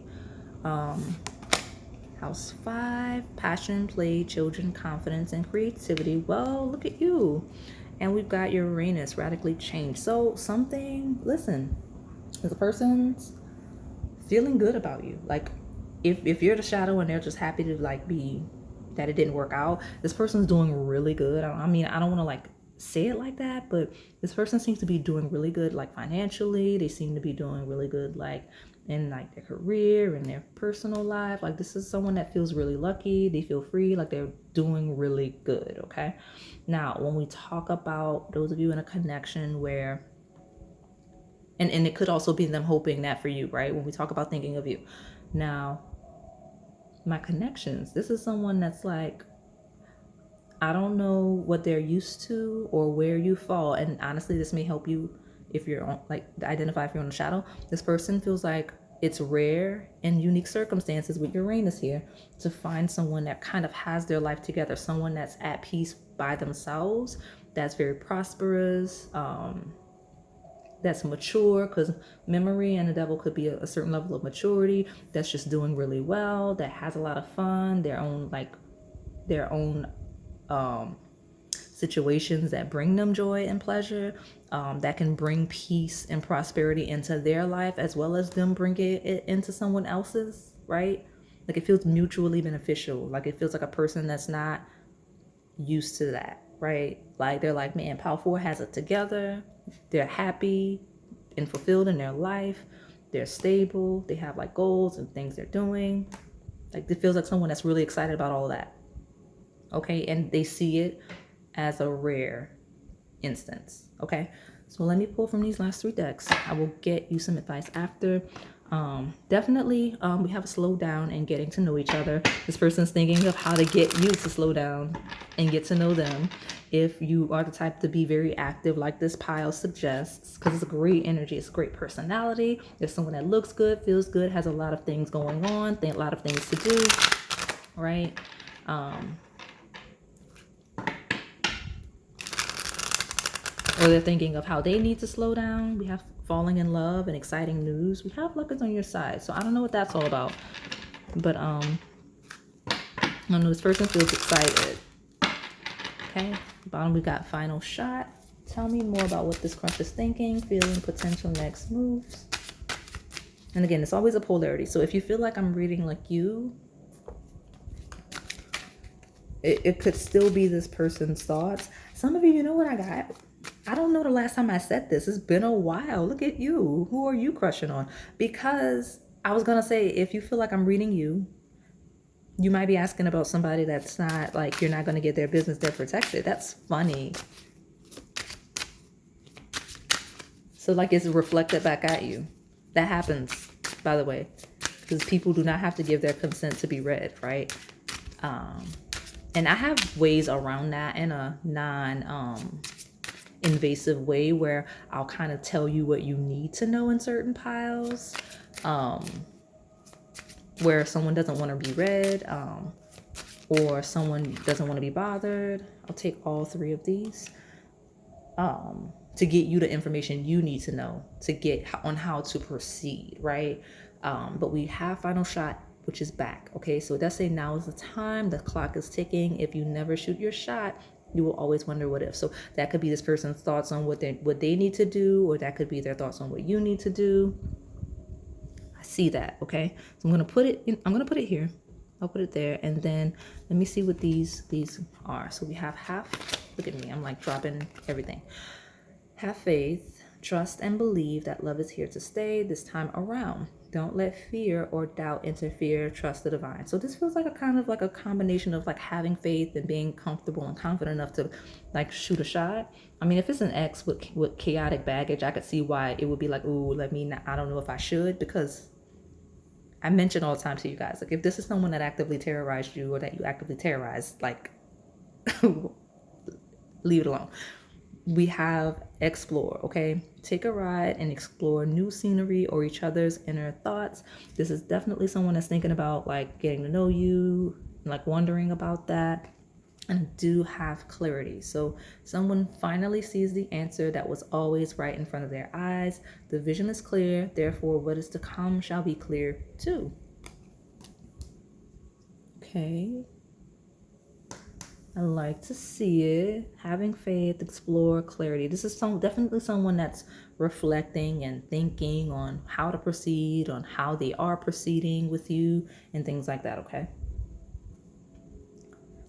House 5, passion, play, children, confidence, and creativity. Well, look at you. And we've got Uranus, radically change. So something, listen, the person's feeling good about you. Like, if you're the shadow and they're just happy to like be that it didn't work out, this person's doing really good. I mean, I don't want to like say it like that, but this person seems to be doing really good, like financially. They seem to be doing really good, like in like their career and their personal life. Like this is someone that feels really lucky. They feel free, like they're doing really good. Okay. Now, when we talk about those of you in a connection where, and it could also be them hoping that for you, right? When we talk about thinking of you. Now, my connections, this is someone that's like, I don't know what they're used to or where you fall. And honestly, this may help you if you're on, like, identify if you're on the shadow. This person feels like it's rare in unique circumstances with Uranus here to find someone that kind of has their life together, someone that's at peace by themselves, that's very prosperous, that's mature, because memory and the devil could be a certain level of maturity, that's just doing really well, that has a lot of fun, their own situations that bring them joy and pleasure, that can bring peace and prosperity into their life as well as them bringing it into someone else's, right? Like it feels mutually beneficial. Like it feels like a person that's not used to that, right? Like they're like, man, Power 4 has it together. They're happy and fulfilled in their life. They're stable. They have like goals and things they're doing. Like it feels like someone that's really excited about all of that. Okay, and they see it as a rare instance. Okay, so let me pull from these last 3 decks. I will get you some advice after. Definitely, we have a slow down and getting to know each other. This person's thinking of how to get you to slow down and get to know them. If you are the type to be very active, like this pile suggests, because it's a great energy, it's a great personality. There's someone that looks good, feels good, has a lot of things going on, a lot of things to do, right? Or they're thinking of how they need to slow down. We have falling in love and exciting news. We have luck is on your side. So I don't know what that's all about. But I know this person feels excited. Okay. Bottom we got final shot. Tell me more about what this crush is thinking, feeling, potential next moves. And again, it's always a polarity. So if you feel like I'm reading like you, it could still be this person's thoughts. Some of you know what I got? I don't know the last time I said this. It's been a while. Look at you. Who are you crushing on? Because I was going to say, if you feel like I'm reading you, you might be asking about somebody that's not like, you're not going to get their business, they're protected. That's funny. So like it's reflected back at you. That happens, by the way, because people do not have to give their consent to be read, right? And I have ways around that in a invasive way where I'll kind of tell you what you need to know in certain piles, where someone doesn't want to be read, or someone doesn't want to be bothered. I'll take all 3 of these to get you the information you need to know to get on how to proceed, right? But we have final shot, which is back. Okay, so it does say now is the time, the clock is ticking. If you never shoot your shot, you will always wonder what if. So that could be this person's thoughts on what they need to do, or that could be their thoughts on what you need to do. I see that. Okay, so I'm gonna put it in, I'm gonna put it here. I'll put it there, and then let me see what these are. So we have half. Look at me, I'm like dropping everything. Have faith, trust, and believe that love is here to stay this time around. Don't let fear or doubt interfere. Trust the divine. So this feels like a kind of like a combination of like having faith and being comfortable and confident enough to like shoot a shot. I mean, if it's an ex with chaotic baggage, I could see why it would be like, ooh, I don't know if I should, because I mention all the time to you guys, like if this is someone that actively terrorized you or that you actively terrorized, like leave it alone. We have explore, okay? Take a ride and explore new scenery or each other's inner thoughts. This is definitely someone that's thinking about like getting to know you, like wondering about that, and do have clarity. So someone finally sees the answer that was always right in front of their eyes. The vision is clear, therefore what is to come shall be clear too. Okay. I like to see it. Having faith, explore, clarity. This is definitely someone that's reflecting and thinking on how to proceed, on how they are proceeding with you, and things like that, okay?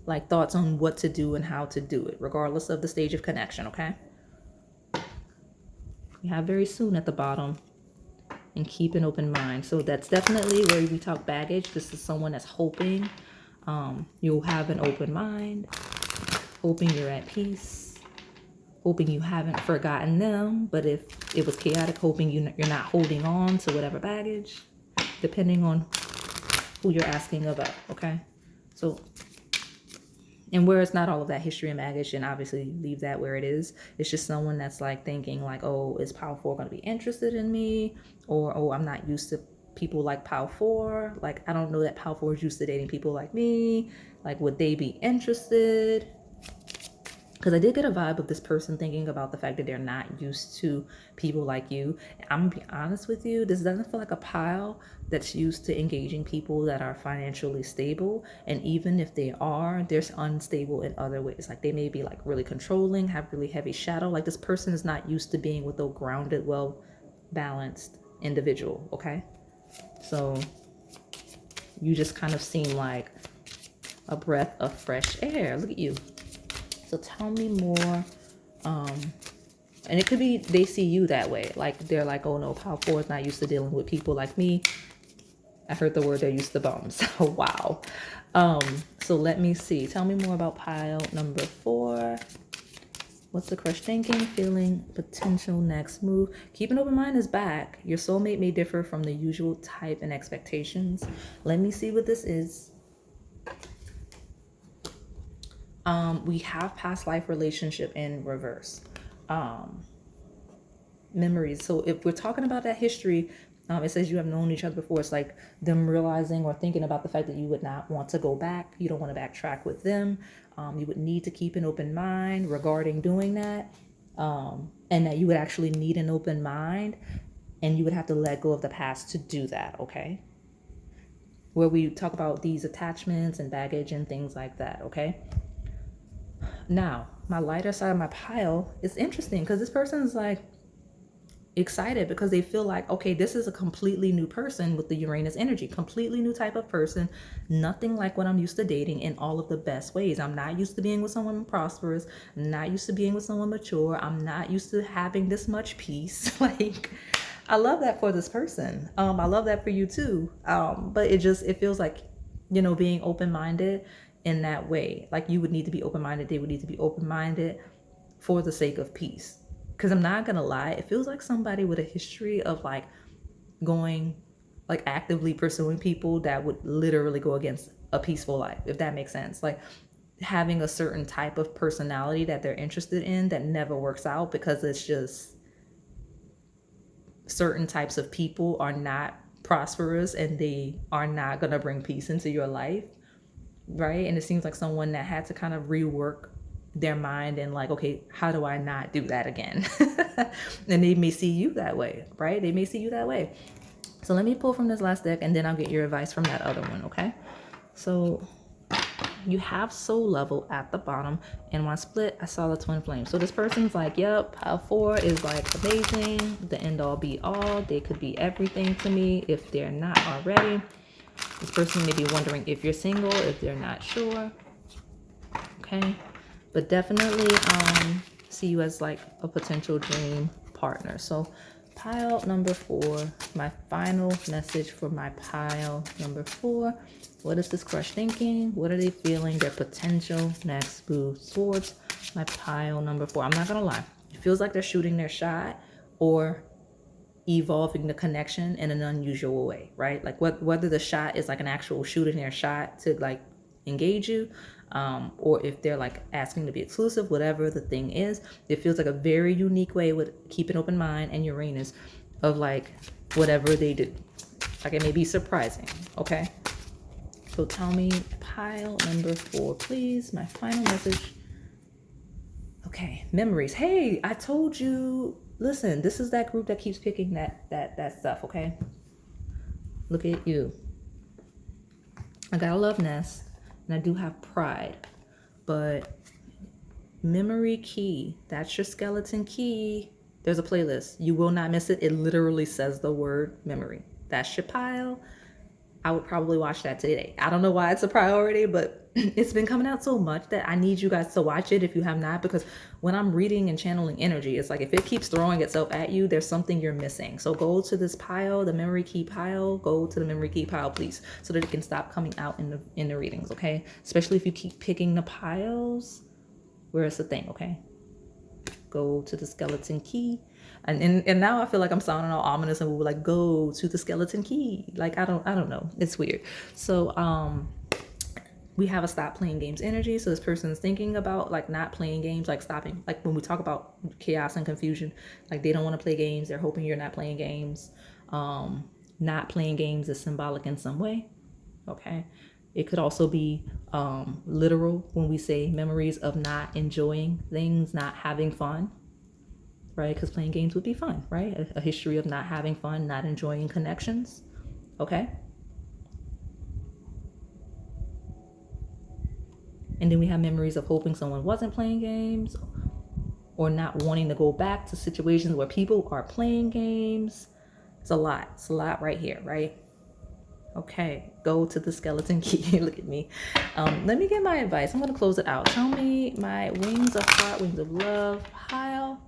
like thoughts on what to do and how to do it, regardless of the stage of connection, okay? You have very soon at the bottom, and keep an open mind. So that's definitely where we talk baggage. This is someone that's hoping you'll have an open mind, hoping you're at peace, hoping you haven't forgotten them. But if it was chaotic, hoping you're not holding on to whatever baggage, depending on who you're asking about, okay? So, and where it's not all of that history and baggage, and obviously leave that where it is. It's just someone that's like thinking like, oh, is Power 4 going to be interested in me? Or, oh, I'm not used to people like Power 4. Like, I don't know that Power 4 is used to dating people like me. Like, would they be interested? Because I did get a vibe of this person thinking about the fact that they're not used to people like you. I'm gonna be honest with you, this doesn't feel like a pile that's used to engaging people that are financially stable. And even if they are, they're unstable in other ways. Like they may be like really controlling, have really heavy shadow. Like this person is not used to being with a grounded, well balanced individual, okay? So you just kind of seem like a breath of fresh air. Look at you. So tell me more. And it could be they see you that way. Like they're like, oh no, Power 4 is not used to dealing with people like me. I heard the word they're used to bums. Wow. So let me see. Tell me more about pile number 4. What's the crush thinking, feeling, potential next move? Keep an open mind is back. Your soulmate may differ from the usual type and expectations. Let me see what this is. We have past life relationship in reverse. Memories. So if we're talking about that history, it says you have known each other before. It's like them realizing or thinking about the fact that you would not want to go back. You don't want to backtrack with them. You would need to keep an open mind regarding doing that. And that you would actually need an open mind and you would have to let go of the past to do that. Okay. Where we talk about these attachments and baggage and things like that. Okay. Now, my lighter side of my pile is interesting because this person is like excited because they feel like, okay, this is a completely new person with the Uranus energy, completely new type of person, nothing like what I'm used to dating in all of the best ways. I'm not used to being with someone prosperous. I'm not used to being with someone mature. I'm not used to having this much peace. Like, I love that for this person. I love that for you too. But it feels like, being open-minded in that way. Like you would need to be open-minded, they would need to be open-minded for the sake of peace. Because I'm not gonna lie, it feels like somebody with a history of like going, like actively pursuing people that would literally go against a peaceful life, if that makes sense. Like having a certain type of personality that they're interested in that never works out because it's just certain types of people are not prosperous and they are not gonna bring peace into your life. Right? And it seems like someone that had to kind of rework their mind and like, okay, how do I not do that again? And they may see you that way, right? They may see you that way. So let me pull from this last deck and then I'll get your advice from that other one, okay? So you have soul level at the bottom, and when I split, I saw the twin flame. So this person's like, yep, pile 4 is like amazing, the end all be all. They could be everything to me if they're not already. This person may be wondering if you're single, if they're not sure. Okay. But definitely see you as like a potential dream partner. So pile number 4, my final message for my pile number 4. What is this crush thinking? What are they feeling? Their potential next move towards my pile number 4. I'm not going to lie. It feels like they're shooting their shot or evolving the connection in an unusual way, right? Like whether the shot is like an actual shooting their shot to like engage you, or if they're like asking to be exclusive, whatever the thing is, it feels like a very unique way with keep an open mind and Uranus of like whatever they do. Like it may be surprising, okay? So tell me pile number 4, please. My final message. Okay, memories. Hey, I told you. Listen, this is that group that keeps picking that stuff, okay? Look at you. I got a love nest, and I do have pride, but memory key, that's your skeleton key. There's a playlist. You will not miss it. It literally says the word memory. That's your pile. I would probably watch that today. I don't know why it's a priority, but it's been coming out so much that I need you guys to watch it if you have not, because when I'm reading and channeling energy, it's like if it keeps throwing itself at you, there's something you're missing. So go to this pile, the memory key pile, go to the memory key pile, please, so that it can stop coming out in the readings, okay? Especially if you keep picking the piles where it's a thing, okay? Go to the skeleton key. And now I feel like I'm sounding all ominous and we were like, go to the skeleton key. Like I don't know. It's weird. So we have a stop playing games energy. So this person is thinking about like not playing games, like stopping. Like when we talk about chaos and confusion, like they don't want to play games. They're hoping you're not playing games. Not playing games is symbolic in some way. Okay. It could also be literal when we say memories of not enjoying things, not having fun, right? Because playing games would be fun, right? A history of not having fun, not enjoying connections, okay? And then we have memories of hoping someone wasn't playing games or not wanting to go back to situations where people are playing games. It's a lot. It's a lot right here, right? Okay, go to the skeleton key. Look at me. Let me get my advice. I'm going to close it out. Tell me my wings of heart, wings of love pile.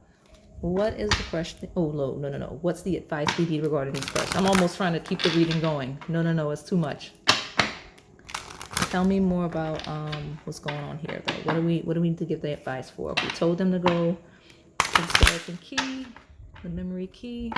What is the question? Oh, no. What's the advice we need regarding this question? I'm almost trying to keep the reading going. No, it's too much. Tell me more about what's going on here, though. What do we need to give the advice for? We told them to go to the skeleton key, the memory key.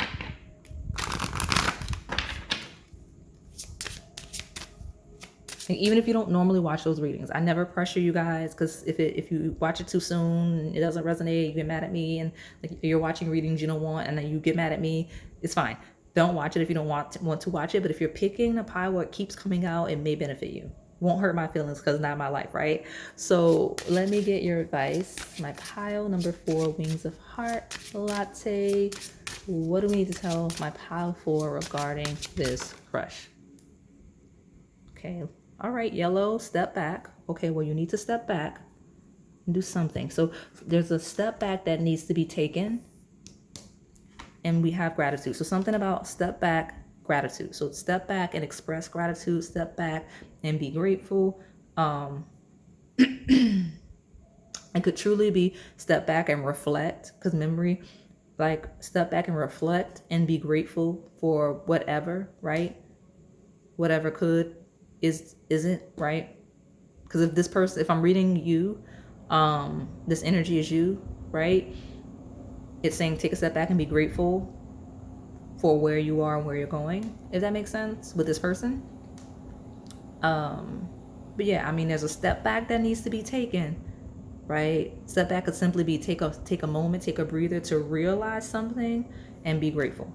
And even if you don't normally watch those readings, I never pressure you guys, because if you watch it too soon and it doesn't resonate, you get mad at me, and like you're watching readings you don't want and then you get mad at me, it's fine. Don't watch it if you don't want to watch it. But if you're picking a pile where it keeps coming out, it may benefit you. Won't hurt my feelings because it's not my life, right? So let me get your advice. My pile number 4, wings of heart, latte. What do we need to tell my pile 4 regarding this crush? Okay. All right, yellow, step back. Okay, well, you need to step back and do something. So there's a step back that needs to be taken. And we have gratitude. So something about step back, gratitude. So step back and express gratitude. Step back and be grateful. It could truly be step back and reflect, because memory, like step back and reflect and be grateful for whatever, right? Whatever isn't, right? Because if I'm reading you, this energy is you, right? It's saying take a step back and be grateful for where you are and where you're going, if that makes sense with this person. But yeah, I mean, there's a step back that needs to be taken, right? Step back could simply be take a moment, take a breather to realize something and be grateful.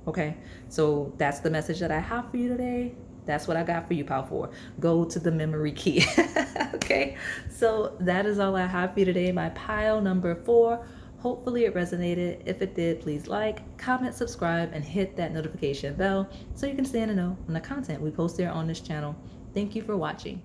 Okay, so that's the message that I have for you today. That's what I got for you, pile 4. Go to the memory key. Okay, so that is all I have for you today, my pile number 4. Hopefully it resonated. If it did, please like, comment, subscribe, and hit that notification bell so you can stay in the know on the content we post there on this channel. Thank you for watching.